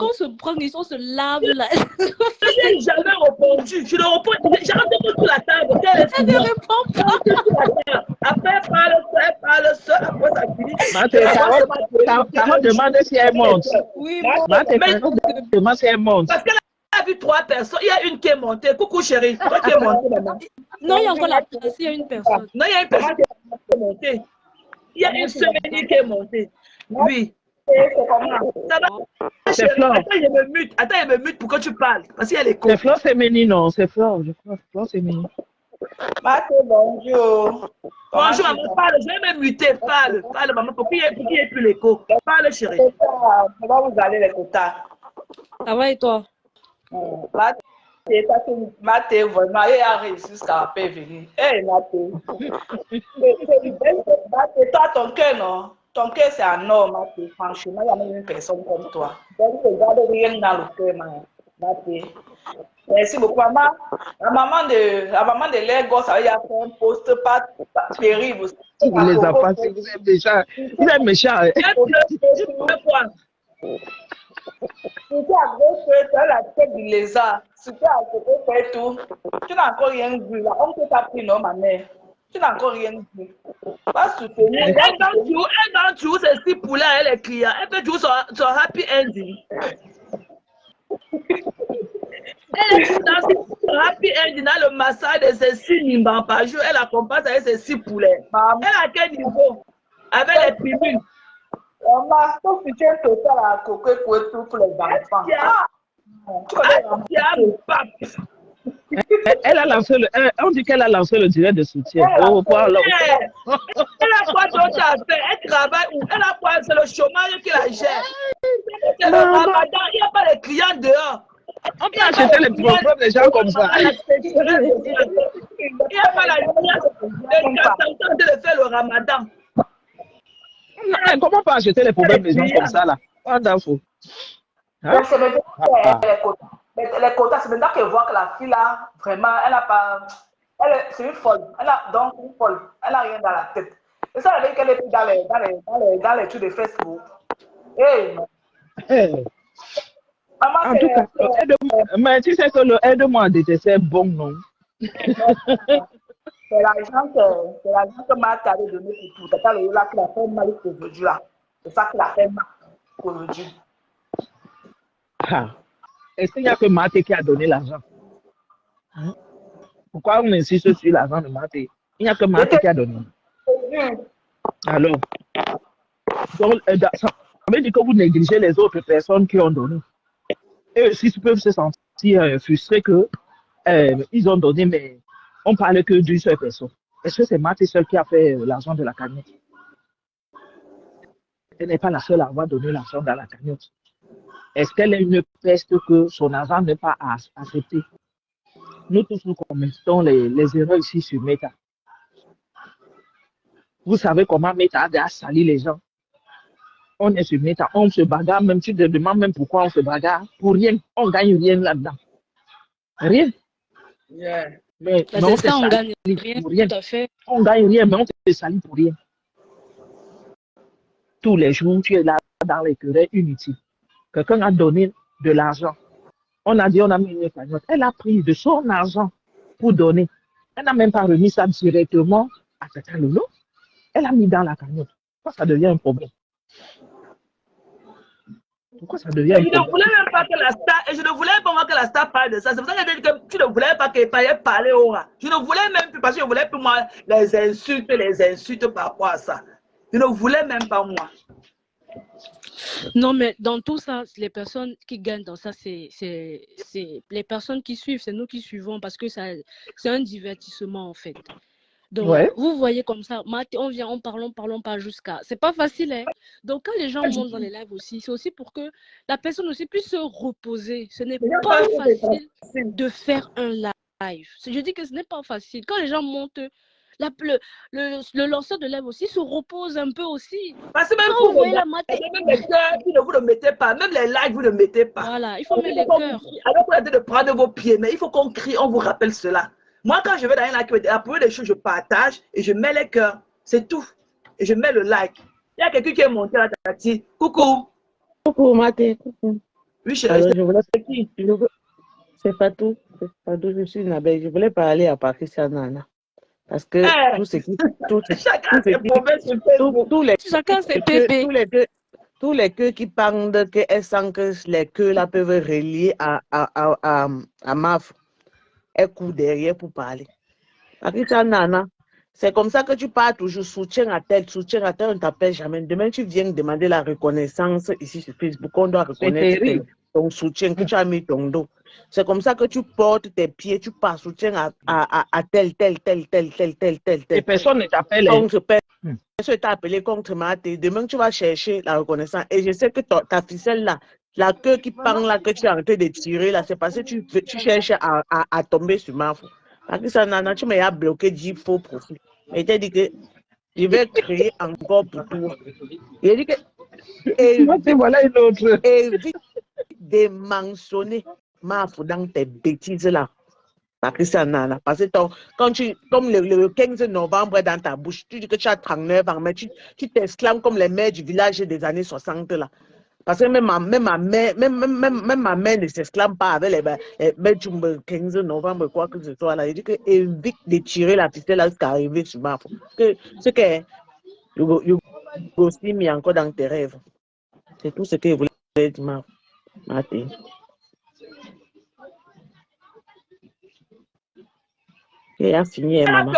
on se prend, ils on se lave là. Je n'ai jamais répondu. Je ne réponds. J'ai rentré sur la table. Elle ne répond pas. Après, parle seul. Après, ça finit. Carole demande si elle monte. Oui, Carole demande si elle monte. Parce qu'elle a vu 3 personnes. Il y a une qui est montée. Coucou chérie. Toi qui es montée maman. non, il y a encore la place. Il y a une personne. Non, il y a une personne qui est montée. Il y a une semaine qui est montée. Oui. Ça va, C'est Flore. Attends, je me mute pour que tu parles. Parce qu'il y a les C'est Flore féminine, non? C'est Flore, je crois. Flore féminine. Bonjour. Bonjour, maman, parle. Je vais me muter. Parle, maman, pour qu'il n'y ait plus l'écho. Parle, chérie. Comment vous allez les quotas? Ça va et toi? Maté, vraiment, il a réussi jusqu'à venir. Hé, Maté. Toi, ton cœur, non? Ton cœur, c'est un homme, Maté. Franchement, il y a même une personne comme toi. Donc, regarde rien dans le cœur, Maté. Merci beaucoup, maman. La maman de Lagos, il a fait un post pas terrible. Il les a passés, vous êtes méchants. Vous êtes méchants. C'était à gauche, tu as la tête du lézard. C'était à côté, fait tout. Tu n'as encore rien vu là. On peut t'appeler, non, ma mère. Tu n'as encore rien vu. Va soutenir. Elle dans tout, c'est 6 poulets, elle est client. Elle peut jouer son happy ending. Elle est dans son happy ending, dans le massage de ses 6 nimbans par jour. Elle accompagne avec ses 6 poulets. Elle a quel niveau? Avec les pilules. Maman, ton soutien total à Coco pour les enfants. Elle a lancé on dit qu'elle a lancé le direct de soutien. Elle a quoi d'autre à faire? Elle travaille où? Elle a quoi? C'est le chômage qui la gère. C'est le ramadan, il n'y a pas de clients dehors. On peut acheter les programmes des gens comme ça. Il n'y a pas la lumière. Les gars sont en train de faire le ramadan. Comment on peut acheter les problèmes des gens comme ça là? Pas d'info. Les quotas, c'est maintenant qu'elle voit que la fille là, vraiment, elle n'a pas. C'est une folle. Elle a donc une folle. Elle n'a rien dans la tête. Et ça, elle qu'elle est dans les trucs de Facebook. Hey. Maman, en tout cas, mais tu sais que le aide-moi à détester bon nom. C'est l'argent que Marthe avait donné pour tout. C'est pas le là qu'il a fait mal aujourd'hui là. C'est ça qu'il a fait mal aujourd'hui. Est-ce qu'il n'y a que Marthe qui a donné l'argent? Pourquoi on insiste sur l'argent de Marthe? Il n'y a que Marthe qui a donné. Alors, donc, ça veut dire que vous négligez les autres personnes qui ont donné. Et aussi, ils peuvent se sentir frustrés que ils ont donné, mais on parle que d'une seule personne. Est-ce que c'est Marthe seule qui a fait l'argent de la cagnotte? Elle n'est pas la seule à avoir donné l'argent dans la cagnotte. Est-ce qu'elle est une peste que son argent n'est pas accepté? Nous tous, nous commettons les erreurs ici sur Meta. Vous savez comment Meta a sali les gens. On est sur Meta, on se bagarre, même tu te demandes même pourquoi on se bagarre. Pour rien, on ne gagne rien là-dedans. Rien. Yeah. Mais c'est ça, on gagne rien. Tout à fait. On gagne rien, mais on te salit pour rien. Tous les jours, tu es là dans les querelles inutiles. Quelqu'un a donné de l'argent. On a dit, on a mis une cagnotte. Elle a pris de son argent pour donner. Elle n'a même pas remis ça directement à Tata Lolo. Elle a mis dans la cagnotte. Ça devient un problème. Pourquoi ça devient Et un je ne problème? voulais même pas que la star, et je ne voulais pas moi que la star parle de ça. C'est pour ça que j'ai dit que tu ne voulais pas qu'elle parle au rat. Je ne voulais même plus, parce que je voulais plus moi les insultes par rapport à ça. Je ne voulais même pas moi. Non, mais dans tout ça, les personnes qui gagnent dans ça, c'est les personnes qui suivent, c'est nous qui suivons parce que c'est un divertissement en fait. Donc, Ouais. vous voyez comme ça, on vient, on parlons pas jusqu'à. C'est pas facile, hein. Donc, quand les gens montent dans les lives aussi, c'est aussi pour que la personne aussi puisse se reposer. Ce n'est pas facile de faire un live. Je dis que ce n'est pas facile. Quand les gens montent, le lanceur de live aussi se repose un peu aussi. Parce que même Quand pour vous voyez la même les cœurs, vous ne mettez pas. Même les likes, vous ne mettez pas. Voilà, il faut mettre les cœurs. Alors, vous avez de prendre vos pieds, mais il faut qu'on crie, on vous rappelle cela. Moi, quand je vais dans un like, la première des choses, je partage et je mets les cœurs. C'est tout. Et je mets le like. Il y a quelqu'un qui est monté à Tati. Coucou. Coucou, Maté. Coucou. Oui, chérie. Alors, c'est pas tout. C'est pas tout. Je suis une abeille. Je voulais parler à Patricia Nana. Parce que Chacun ses bébés. Tous les queues qui parlent qu'elles sentent que les queues là peuvent relier à MAF, elles courent derrière pour parler. Patricia Nana, c'est comme ça que tu parles toujours, soutien à tel, on ne t'appelle jamais. Demain, tu viens demander la reconnaissance ici sur Facebook, on doit reconnaître ton soutien que tu as mis ton dos. C'est comme ça que tu portes tes pieds, tu pars soutien à tel. Et personne ne t'appelle. Personne t'a appelé contre Maté. Demain, tu vas chercher la reconnaissance. Et je sais que ta ficelle là, la queue qui parle là, que tu es en train de tirer là, c'est parce que tu cherches à tomber sur ma fou. Parce que ça, Nana, tu m'as bloqué 10 faux profils. Et tu as dit que je vais créer encore pour toi. Il a dit que évite de mentionner ma fou dans tes bêtises là. Patricia Nana, parce que comme le 15 novembre dans ta bouche, tu dis que tu as 39 ans, mais tu t'exclames comme les mères du village des années 60 là. Parce que même ma mère ne s'exclame pas avec les 15 novembre, quoi que ce soit là. Il dit que évite de tirer la ficelle là jusqu'à arriver sur ma faute. Ce que you go see me encore dans tes rêves. C'est tout ce que je voulais dire, Maté. Elle a fini, maman.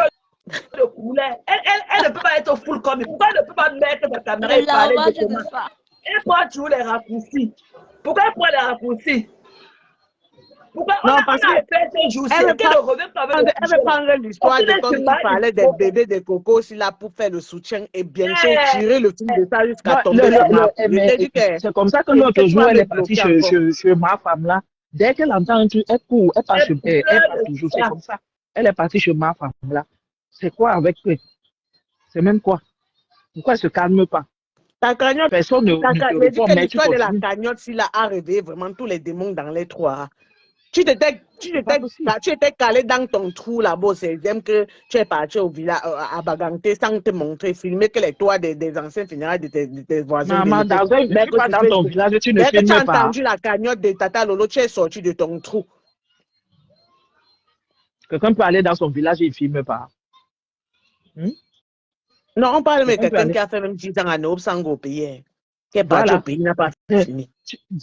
Elle ne peut pas être full comme. Pourquoi elle ne peut pas mettre sa caméra et parler de ça? Elle prend toujours les raccourcis. Pourquoi elle prend les raccourcis? Pourquoi non, parce que elle veut prendre l'histoire de comme tu parlais des bébés de coco aussi là pour faire le soutien et bien sûr tirer le fil de ça jusqu'à tomber sur ma. C'est comme ça que l'autre jour elle est partie chez ma femme là. Dès qu'elle entend elle court, elle part toujours. C'est comme ça. Elle est partie chez ma femme là. C'est quoi avec toi? C'est même quoi? Pourquoi elle se calme pas? Ta cagnotte, personne ne répond, mais l'histoire de la cagnotte s'il a réveillé vraiment tous les démons dans les trois. Tu étais calé dans ton trou là-bas, c'est même que tu es parti au village à Baganté sans te montrer, filmer que les toits des anciens funérailles de tes voisins. Maman, dans ton village, tu ne filmes pas. Dès que tu as entendu la cagnotte de Tata Lolo, tu es sorti de ton trou. Quelqu'un peut aller dans son village et il ne filme pas. Non, on parle de quelqu'un qui a fait même 10 ans à Nob sans go payer. Qui est parti au pays, n'a pas fini.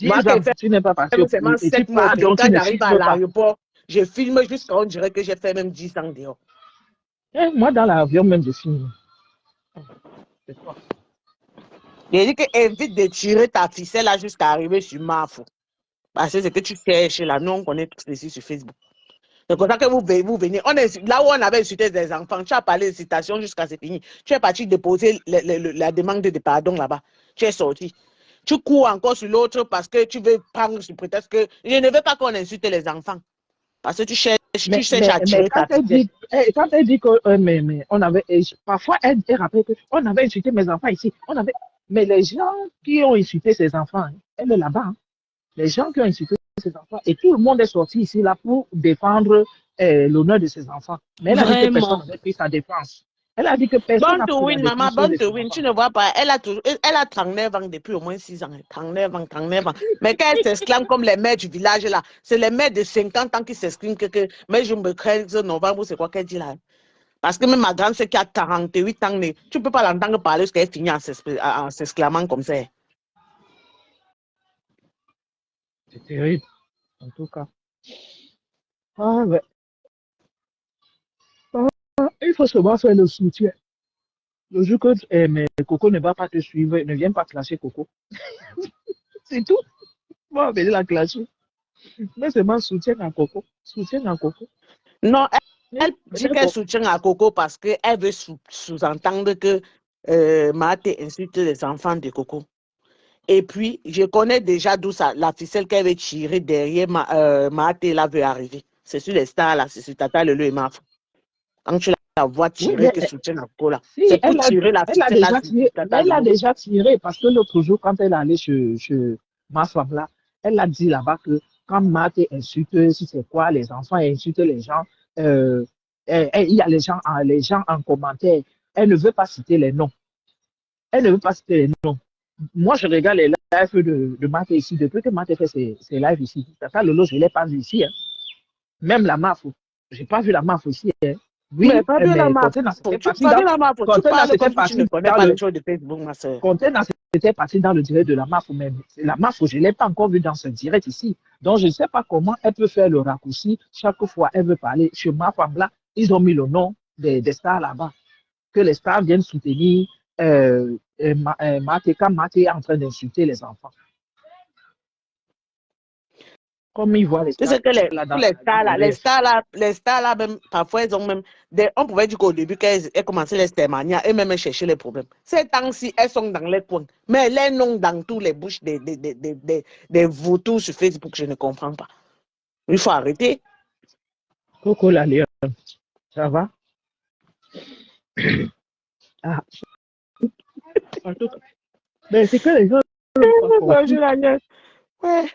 Moi, tu n'es pas parti au pays. Et tu pars, donc quand j'arrive à l'aéroport, je filme jusqu'à on dirait que j'ai fait même 10 ans dehors. Moi, dans l'avion, même, je filme. C'est quoi? Il dit que évite de tirer ta ficelle là jusqu'à arriver sur ma faute. Parce que c'est que tu cherches là. Nous, on connaît tous ici sur Facebook. C'est comme ça que vous venez. Là où on avait insulté des enfants, tu as parlé de citation jusqu'à c'est fini. Tu es parti déposer la demande de pardon là-bas. Tu es sorti. Tu cours encore sur l'autre parce que tu veux prendre sur prétexte que je ne veux pas qu'on insulte les enfants. Parce que tu cherches à tirer ta ficelle. Quand elle dit que mais on avait parfois elle rappelle qu'on avait insulté mes enfants ici. Mais les gens qui ont insulté ses enfants, elle est là-bas. Hein. Les gens qui ont insulté ses enfants et tout le monde est sorti ici là pour défendre l'honneur de ses enfants. Mais elle a dit que personne n'avait pris sa défense. Elle a dit que personne n'a pris sa défense. Maman, bonne to win, tu ne vois pas. Elle a 39 ans depuis au moins 6 ans. 39 ans. Mais quand elle s'exclame comme les mères du village là, c'est les mères de 50 ans qui s'exclament que mais je me crée ce novembre, c'est quoi qu'elle dit là? Parce que même ma grande sœur qui a 48 ans, tu ne peux pas l'entendre parler jusqu'à qu'elle finit en s'exclamant comme ça. C'est terrible, en tout cas. Ah, ouais. Ah, il faut seulement faire le soutien. Le jour que mais Coco ne va pas te suivre, ne viens pas clasher Coco. C'est tout. Moi, venir la clasher. Mais seulement soutien à Coco. Soutien à Coco. Non, elle Mais dit qu'elle soutient à Coco parce qu'elle veut sous-entendre que Marthe insulte les enfants de Coco. Et puis, je connais déjà d'où la ficelle qu'elle veut tirer derrière Marthe, là, veut arriver. C'est sur les stars, là, c'est sur Tata Lelo et Maf. Quand tu la vois tirer, oui, que soutient à Coco, là, si, c'est pour tirer la elle a ficelle, là, déjà sur tiré, Tata elle a Lelo. déjà tiré parce que l'autre jour, quand elle allait chez ma femme là, elle a dit là-bas que quand Marthe insulte, si c'est quoi, les enfants insultent les gens, il y a les gens en commentaire. Elle ne veut pas citer les noms. Elle ne veut pas citer les noms. Moi, je regarde les lives de Marthe ici. Depuis que Marthe fait ses lives ici, Tata Lolo, je ne l'ai pas vu ici. Hein. Même la MAF, je n'ai pas vu la MAF aussi. Hein. Oui, Mais pas de la mais MAF. Tu parles comme si tu ne connais pas les choses de Facebook, ma soeur. Contenance était parti dans le direct de la MAF, mais la MAF, je ne l'ai pas encore vu dans ce direct ici. Donc, je ne sais pas comment elle peut faire le raccourci. Chaque fois, elle veut parler. Chez ma femme là, ils ont mis le nom des stars là-bas. Que les stars viennent soutenir Marthe quand Marthe est en train d'insulter les enfants. Comme ils voient les stars. Tu sais que les stars là, même, parfois, elles ont même. On pouvait dire qu'au début, qu'elles commençaient les stémania et même chercher les problèmes. Ces temps-ci, elles sont dans les coins. Mais les noms dans tous les bouches des vautours sur Facebook, je ne comprends pas. Il faut arrêter. Coco la Léon, ça va? Ah. Mais c'est que les gens. Bonjour la Léon. Ouais.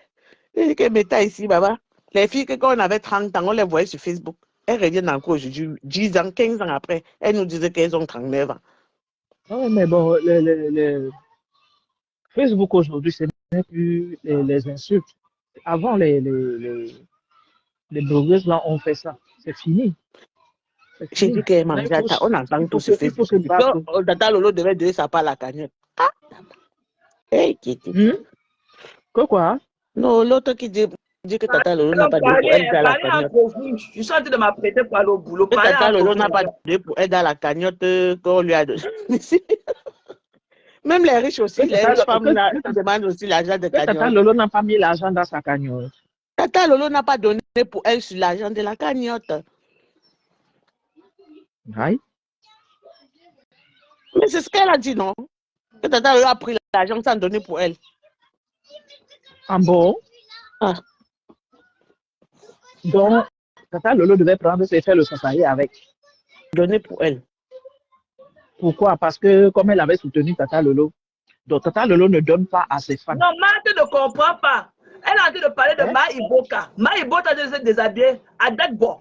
Et que Meta ici, Baba. Les filles que quand on avait 30 ans, on les voyait sur Facebook. Elles reviennent encore aujourd'hui, 10 ans, 15 ans après. Elles nous disaient qu'elles ont 39 ans. Oui, mais bon, le Facebook aujourd'hui, ce n'est plus les insultes. Avant, les blogueuses là ont fait ça. C'est fini. J'ai dit qu'elle mangeait. On entend tout sur Facebook. Tata Lolo devait donner sa part à la cagnotte. Ah! Hey, Kitty. Quoi? Non, l'autre qui dit que Tata Lolo n'a pas donné pour elle dans la cagnotte. Je suis en train de m'apprêter pour aller au boulot. Que Tata Lolo n'a pas donné pour elle dans la cagnotte qu'on lui a donné. Même les riches aussi, les riches femmes demandent aussi l'argent de cagnotte. Tata Lolo n'a pas mis l'argent dans sa cagnotte. Tata Lolo n'a pas donné pour elle sur l'argent de la cagnotte. Aïe. Mais c'est ce qu'elle a dit, non? Que Tata Lolo a pris l'argent sans donner pour elle. Ah bon? Ah. Donc, Tata Lolo devait prendre ses faire le safari avec. Donner pour elle. Pourquoi? Parce que comme elle avait soutenu Tata Lolo, donc Tata Lolo ne donne pas à ses fans. Non, Marthe ne comprend pas. Elle est en train de parler de Ma Iboka. Ma Iboka a se déshabiller à Degbo.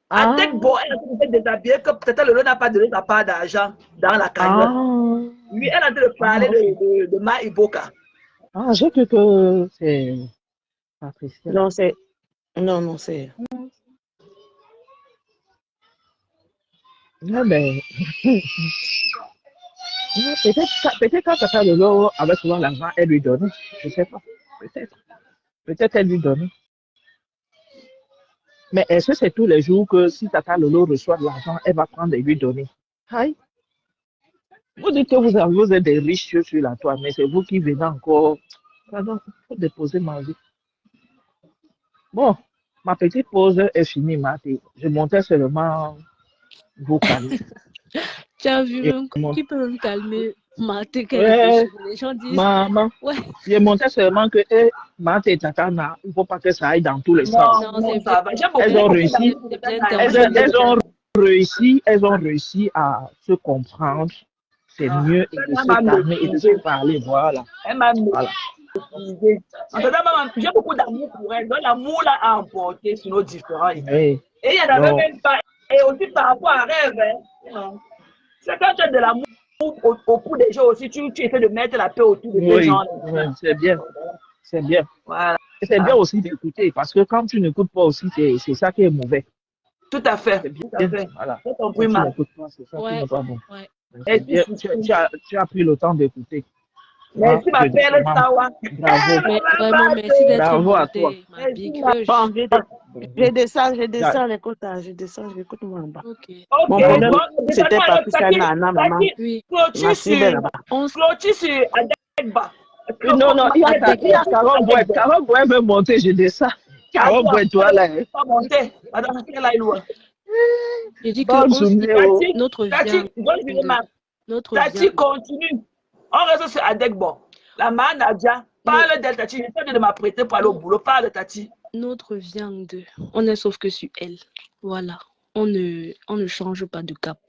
À Degbo, elle est en train de se déshabiller que Tata Lolo n'a pas donné sa part d'argent dans la cagnotte. Oui, elle est en train de parler de Ma Iboka. Ah, je crois que c'est Patricia. Non, c'est... Non, c'est... Ah ben... peut-être quand Tata Lolo avait souvent l'argent, elle lui donnait. Je ne sais pas. Peut-être. Peut-être elle lui donnait. Mais est-ce que c'est tous les jours que si Tata Lolo reçoit de l'argent, elle va prendre et lui donner? Aïe. Vous dites que vous êtes des riches sur la toile, mais c'est vous qui venez encore. Pardon, il faut déposer ma vie. Bon, ma petite pause est finie, Marthe. Je montais seulement vous calmer. Tu as vu même qui peut me calmer Marthe, Ouais, les gens disent. Maman, Ouais. je montais seulement que Marthe et Tata, il ne faut pas que ça aille dans tous les sens. Non, ça va. Elles ont réussi. Elles ont réussi à se comprendre. C'est mieux et de se calmer et de se parler. Voilà. Elle m'a maîtrisé. En tout cas, j'ai beaucoup d'amour pour elle. Donc, l'amour l'a emporté sur nos différents. Oui. Et il n'y en avait même pas. Et aussi par rapport à rêve. Hein. C'est quand tu as de l'amour au bout des gens aussi, tu essaies de mettre la paix autour de ces gens. Oui, c'est bien. C'est bien. Voilà. C'est bien aussi d'écouter parce que quand tu n'écoutes pas aussi, c'est ça qui est mauvais. Tout à fait. Tout à fait. Voilà. Quand tu n'écoutes pas, c'est ça qui n'est pas bon. Ouais. Tu as pris le temps d'écouter. Merci, Je ma dis belle vraiment Sawa. bravo. Mais Maman vraiment, merci d'être Bravo à toi. monté, ma Merci, big. ma... Bon, Bravo. je Yeah. descends, écoute, je descends, j'écoute moi en bas. Ok. Ok, Mon Bravo. problème, bon, c'était descends-moi alors, Patricia Nana, maman. Oui. Clôture Ma cible est là-bas. On s- clôture sur Adekba. Non, non, il y a, Adek. il y a Carole Boy. Adekba. Carole Boy veut monter, je descends. Carole Attends, Boy, toi là. Hein. pas monter. Attends, quelle est loin. J'ai dit que Bonne on s- journée. Oh. notre Tati, bonne journée, viande, ma. notre Tati, viande, continue. On reste sur Adekbo. La main Nadia, parle d'elle, Tati. J'essaie de m'apprêter pour aller au non, boulot. Parle, Tati. notre viande, on est sauf que sur elle. Voilà. On ne change pas de cap.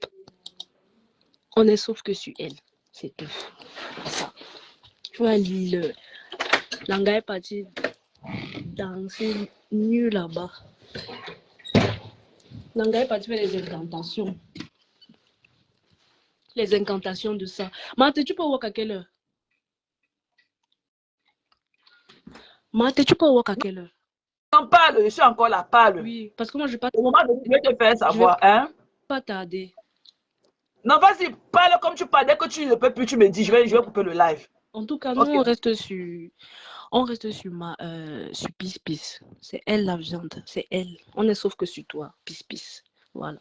On est sauf que sur elle. C'est tout. Ça. Tu vois, Langa est parti danser nu là-bas. Langa est parti faire les incantations. Les incantations de ça. Marthe, tu peux voir à quelle heure? Marthe, tu peux voir à quelle heure? On parle, je suis encore là, parle. Oui, parce que moi, je ne vais pas, Au moment donné, je vais te faire savoir, hein. pas tarder. Non, vas-y, parle comme tu parles. Dès que tu ne peux plus, tu me dis, je vais couper le live. En tout cas, nous, Ok. on reste sur Pis. C'est elle la viande, c'est elle. On est sauf que sur toi, Pis. Voilà,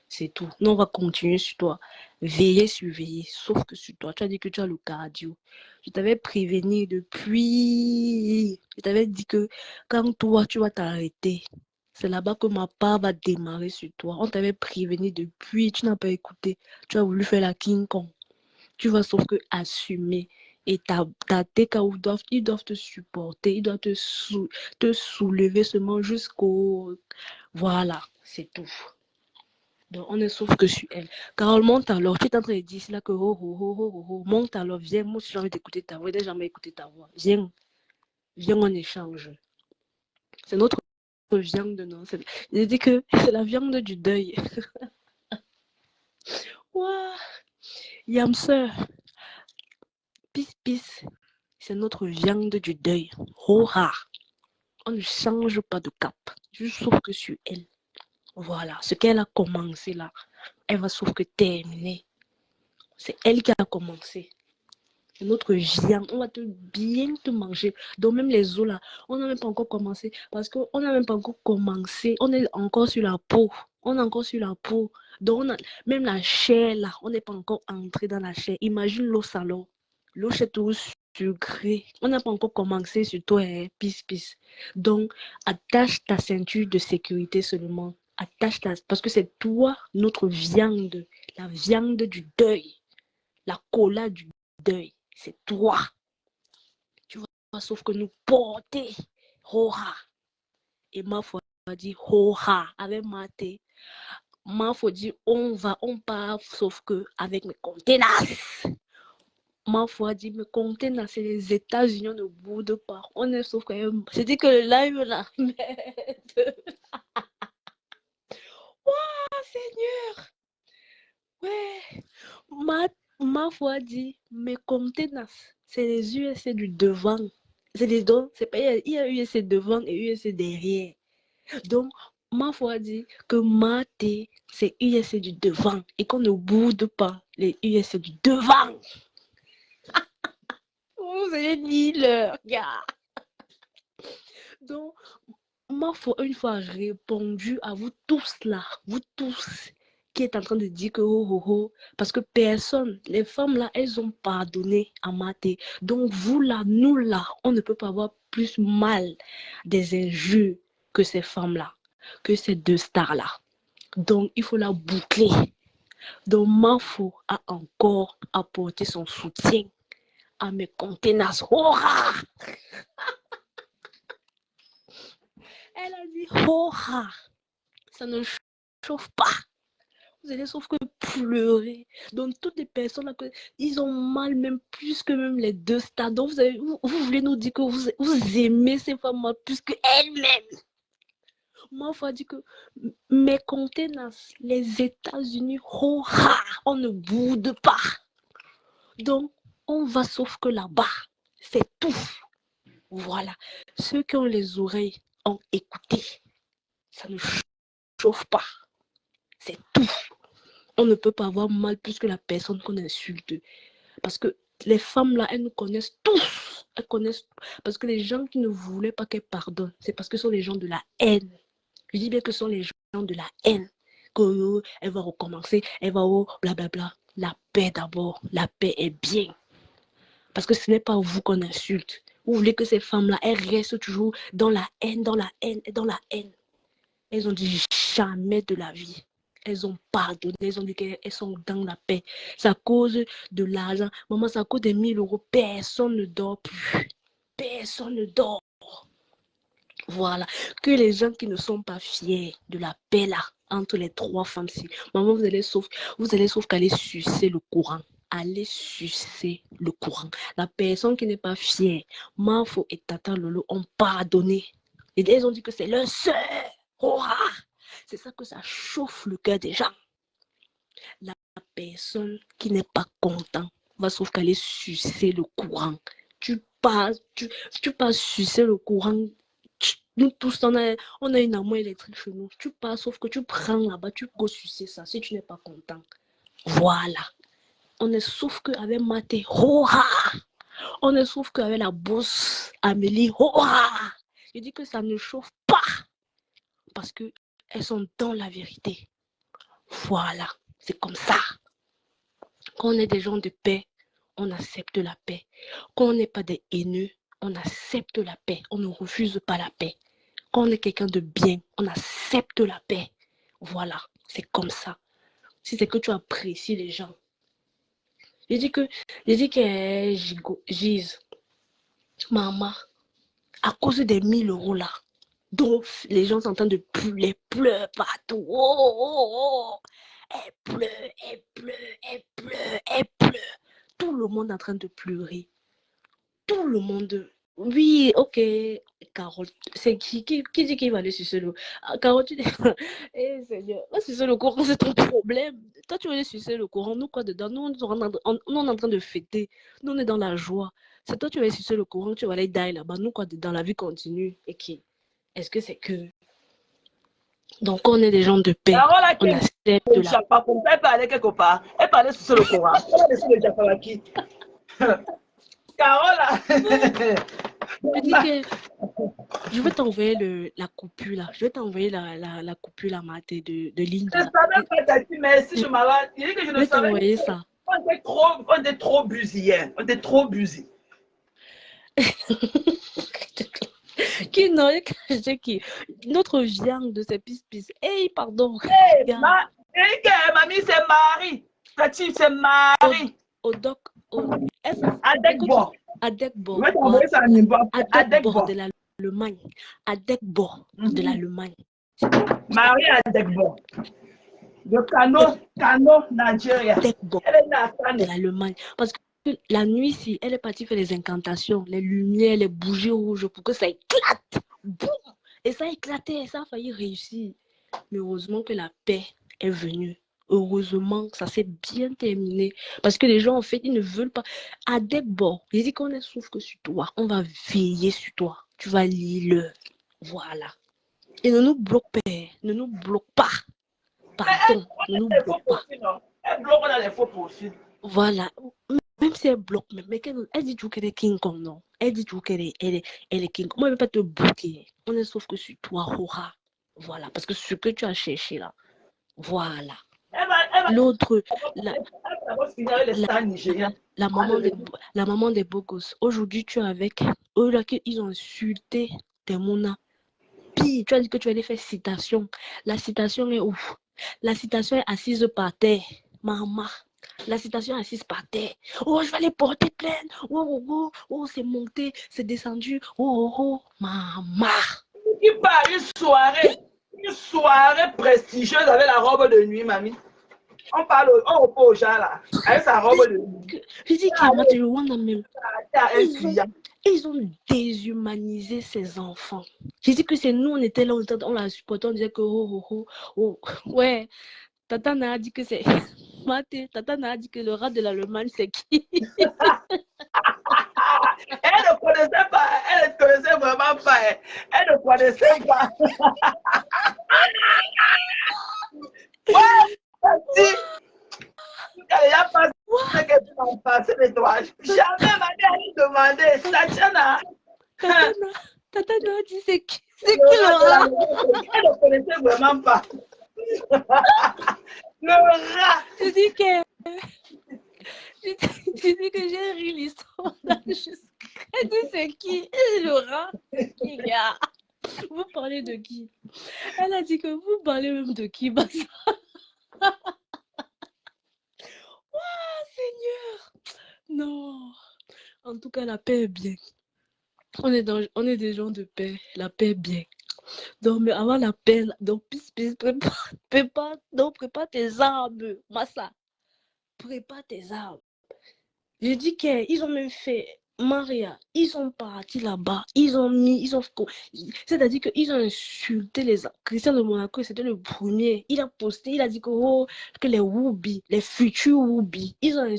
c'est tout. Nous, on va continuer sur toi. Veiller, surveiller, sauf que sur toi. Tu as dit que tu as le cardio. Je t'avais prévenu depuis. Je t'avais dit que quand toi, tu vas t'arrêter, c'est là-bas que ma part va démarrer sur toi. On t'avait prévenu depuis, tu n'as pas écouté. Tu as voulu faire la King Kong. Tu vas sauf que assumer. Et ta TKO ils doivent te supporter, ils doivent te soulever seulement jusqu'au... Voilà, c'est tout. Donc, on est sauf que sur elle. Carole, monte alors. Tu es en train de dire là que monte alors, viens. Moi aussi, j'ai envie d'écouter ta voix. Je n'ai jamais écouté ta voix. Viens, on échange. C'est notre viande, non. J'ai dit que c'est la viande du deuil. Waouh, Yamseur, Pis. C'est notre viande du deuil. Hoha. On ne change pas de cap. Juste sauf que sur elle. Voilà. Ce qu'elle a commencé là, elle va sauf que terminer. C'est elle qui a commencé. C'est notre viande. On va bien te manger. Donc même les os là, on n'a même pas encore commencé. Parce qu'on n'a même pas encore commencé. On est encore sur la peau. Donc même la chair là, on n'est pas encore entré dans la chair. Imagine l'eau salon. L'eau c'est tout sucré. On n'a pas encore commencé sur toi, hein, Pis. Donc attache ta ceinture de sécurité seulement. Parce que c'est toi notre viande. La viande du deuil. La cola du deuil. C'est toi. Tu vois, sauf que nous porter. Hoha. Et ma foi dit hoha. Avec ma thé. Ma foi dit on part, sauf que avec mes conteneurs. Ma foi dit mes conteneurs, c'est les États-Unis, on ne boude pas. On est sauf que c'est dit que le live là. Merde. Oh Seigneur. Ouais. Ma foi dit mes conteneurs, c'est les USA du devant. C'est les dons, c'est pas il y a USA devant et USA derrière. Donc ma foi dit que ma thé, c'est USA du devant et qu'on ne boude pas les USA du devant. Vous avez dit leur gars. Donc ma foi une fois répondu à vous tous là, vous tous qui est en train de dire que parce que personne, les femmes là, elles ont pardonné à Maté. Donc vous là, nous là, on ne peut pas avoir plus mal des injures que ces femmes là, que ces deux stars là. Donc il faut la boucler. Donc Mafo a encore apporté son soutien à mes conteneurs. Elle a dit ça ne chauffe pas. Vous allez sauf que pleurer. Donc toutes les personnes là, ils ont mal même plus que même les deux stars. Donc vous voulez nous dire que vous aimez ces femmes plus qu'elles-mêmes. Moi, il faut dire que mes conteneurs, les États-Unis, on ne boude pas. Donc on va sauf que là-bas, c'est tout. Voilà. Ceux qui ont les oreilles ont écouté. Ça ne chauffe pas. C'est tout. On ne peut pas avoir mal plus que la personne qu'on insulte. Parce que les femmes là, elles nous connaissent tous. Elles connaissent parce que les gens qui ne voulaient pas qu'elles pardonnent, c'est parce que ce sont les gens de la haine. Je dis bien que ce sont les gens de la haine. Elle va recommencer, elle va blablabla. La paix d'abord, la paix est bien. Parce que ce n'est pas vous qu'on insulte. Vous voulez que ces femmes-là, elles restent toujours dans la haine, dans la haine, dans la haine. Elles ont dit jamais de la vie. Elles ont pardonné, elles ont dit qu'elles sont dans la paix. C'est à cause de l'argent. Maman, c'est à cause des 1000 euros. Personne ne dort plus. Personne ne dort. Voilà. Que les gens qui ne sont pas fiers de la paix là, entre les trois femmes-ci, maman, vous allez sauf qu'aller sucer le courant. Allez sucer le courant. La personne qui n'est pas fière, Mafo et Tata Lolo ont pardonné. Et elles ont dit que c'est leur sœur. Oh, c'est ça que ça chauffe le cœur des gens. La personne qui n'est pas content va sauf qu'aller sucer le courant. Tu passes sucer le courant. Nous tous, on a une amour électrique chez nous. Tu passes, sauf que tu prends là-bas, tu peux sucer ça si tu n'es pas content. Voilà. On est sauf qu'avec Maté, on est sauf qu'avec la bosse Amélie, je dis que ça ne chauffe pas. Parce qu'elles sont dans la vérité. Voilà. C'est comme ça. Quand on est des gens de paix, on accepte la paix. Quand on n'est pas des haineux, on accepte la paix. On ne refuse pas la paix. Quand on est quelqu'un de bien, on accepte la paix. Voilà, c'est comme ça. Si c'est que tu apprécies les gens. J'ai dit que Gise, maman, à cause des 1000 euros là, donc les gens sont en train de pleurer partout. Elle pleure. Tout le monde est en train de pleurer. Tout le monde. Oui, ok. Carole, c'est qui dit qu'il va aller sucer le... Carole, tu dis... Eh Seigneur, va sucer le courant, c'est ton problème. Toi, tu vas aller sucer le courant. Nous, quoi dedans? Nous, on est en train de fêter. Nous, on est dans la joie. C'est toi, tu vas aller sucer le courant, tu vas aller die là-bas. Nous, quoi dedans? La vie continue. Et qui? Est-ce que c'est que... Donc, on est des gens de paix. Carole, on accepte de la... Elle parlait quelque part. Elle parlait sucer le courant. Elle a laissé le Japalaki. Carole, Je dis que je vais t'envoyer la coupure là. Je vais t'envoyer la coupure là, Maté, de Linda. je ne savais pas t'as dit merci, je m'avais dit que je Je ne vais savais t'envoyer pas. ça. On était trop busy hier. On était trop busy. Qui non, qui notre viande de ces pis. Hey, pardon. Hey, mamie, c'est Marie. Petit, c'est Marie. Au doc, Adekbo. Adekbo. Je vais t'envoyer ça à Nimbo. Adekbo de l'Allemagne. Adekbo de l'Allemagne. Marie Adekbo. De Kano, Nigeria. Adekbo Elle est là, de l'Allemagne. Parce que la nuit, si elle est partie faire les incantations, les lumières, les bougies rouges pour que ça éclate. Boum! Et ça a éclaté, ça a failli réussir. Mais heureusement que la paix est venue. Heureusement que ça s'est bien terminé. Parce que les gens, en fait, ils ne veulent pas. À des bords, ils disent qu'on est sauf que sur toi. On va veiller sur toi. Tu vas lire le. Voilà. Et ne nous bloque pas. Ne nous bloque pas. Pardon. Ne nous bloque pas. Elle bloque dans les faux profils. Voilà. Même si elle bloque, mais elle dit toujours qu'elle est King Kong, non? Elle dit toujours qu'elle est King Kong. Moi, je ne vais pas te bloquer. On est sauf que sur toi, Hora. Voilà. Parce que ce que tu as cherché là. Voilà. L'autre, la maman des beaux gosses. Aujourd'hui, tu es avec eux là qu'ils ont insulté tes mounas. Puis, tu as dit que tu allais faire citation. La citation est où? La citation est assise par terre. Maman. La citation est assise par terre. Oh, je vais aller porter plainte. Oh, c'est monté, c'est descendu. Oh, maman. Qui part une soirée prestigieuse avec la robe de nuit, mamie. On repose aux gens là, avec sa robe de nuit. Je dis qu'il Rwanda même. Ils ont déshumanisé ces enfants. Je dis que c'est nous, on était là, on la supportait, on disait que ouais. Tata n'a dit que c'est Maté. Tata n'a dit que le rat de l'Allemagne, c'est qui? Elle ne connaissait pas, elle ne connaissait vraiment pas. Elle ne connaissait pas. Ouais, elle a pas la partie nettoyage. Jamais ma mère allait demander. Tatiana. Tatana dit c'est qui Laura, Laura? elle ne connaissait vraiment pas. Laura. Je dis que je dis que j'ai ri l'histoire là. Elle dit c'est qui? Laura? C'est qui, gars? Vous parlez de qui? Elle a dit que vous parlez même de qui? Bah, ça... Oh, Seigneur! Non. En tout cas, la paix est bien. On est des gens de paix. La paix est bien. Donc, mais avant la paix, donc, prépare tes armes. Massa, prépare tes armes. Je dis qu'ils ont même fait Maria, ils sont partis là-bas, c'est-à-dire qu'ils ont insulté les Christian de Monaco, c'était le premier. Il a posté, il a dit que les Woubi, les futurs Woubi, ils ont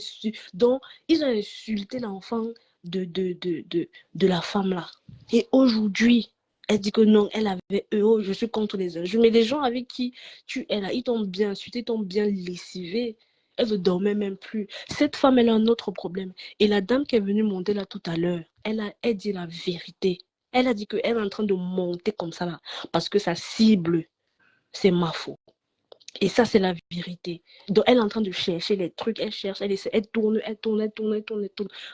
insulté l'enfant de la femme là. Et aujourd'hui, elle dit que non, elle avait je suis contre les injures. Mais les gens avec qui tu es là, ils t'ont bien insulté, ils t'ont bien lessivé. Elle ne dormait même plus. Cette femme, elle a un autre problème. Et la dame qui est venue monter là tout à l'heure, elle dit la vérité. Elle a dit qu'elle est en train de monter comme ça là, parce que sa cible, c'est ma faute. Et ça, c'est la vérité. Donc, elle est en train de chercher les trucs, elle cherche, elle essaie, elle tourne.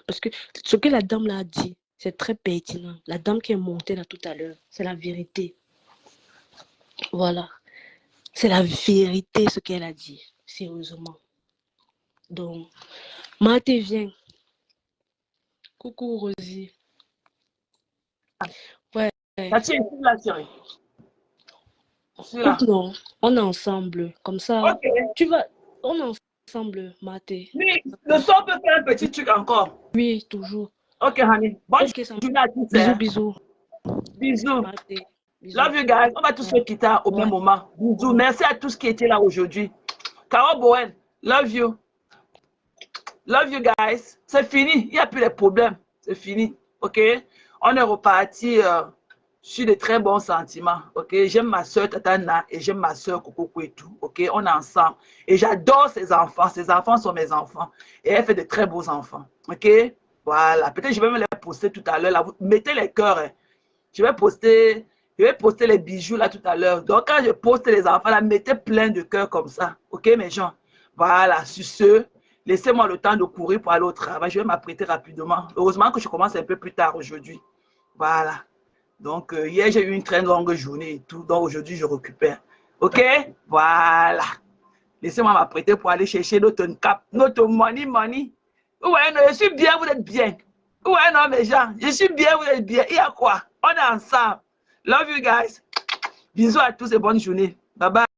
Parce que ce que la dame là a dit, c'est très pertinent. La dame qui est montée là tout à l'heure, c'est la vérité. Voilà. C'est la vérité ce qu'elle a dit, sérieusement. Donc, Maté, viens. Coucou, Rosie. Ouais. Tati, ici, là, chérie. Là. Non, on est ensemble. Comme ça, okay. On est ensemble, Maté. Oui, le son peut faire un petit truc encore. Oui, toujours. Ok, honey. Bonne journée à tous. Bisous. Bisous. Maté. Bisous. Love you guys. On va tous se quitter au même moment. Bisous. Merci à tous qui étaient là aujourd'hui. Caro Bowen, love you. Love you guys. C'est fini. Il n'y a plus de problèmes. C'est fini. Ok? On est reparti sur de très bons sentiments. Ok? J'aime ma soeur Tatana et j'aime ma soeur Coco et tout. Ok? On est ensemble. Et j'adore ses enfants. Ses enfants sont mes enfants. Et elle fait de très beaux enfants. Ok? Voilà. Peut-être que je vais me les poster tout à l'heure. Mettez les cœurs. Hein. Je vais poster les bijoux là tout à l'heure. Donc, quand je poste les enfants là, mettez plein de cœurs comme ça. Ok, mes gens? Voilà. Sur ce, laissez-moi le temps de courir pour aller au travail. Je vais m'apprêter rapidement. Heureusement que je commence un peu plus tard aujourd'hui. Voilà. Donc, hier, j'ai eu une très longue journée et tout. Donc, aujourd'hui, je récupère. Ok? Voilà. Laissez-moi m'apprêter pour aller chercher notre cap, notre money. Ouais, non, je suis bien, vous êtes bien. Ouais, non, mes gens, je suis bien, vous êtes bien. Il y a quoi? On est ensemble. Love you guys. Bisous à tous et bonne journée. Bye bye.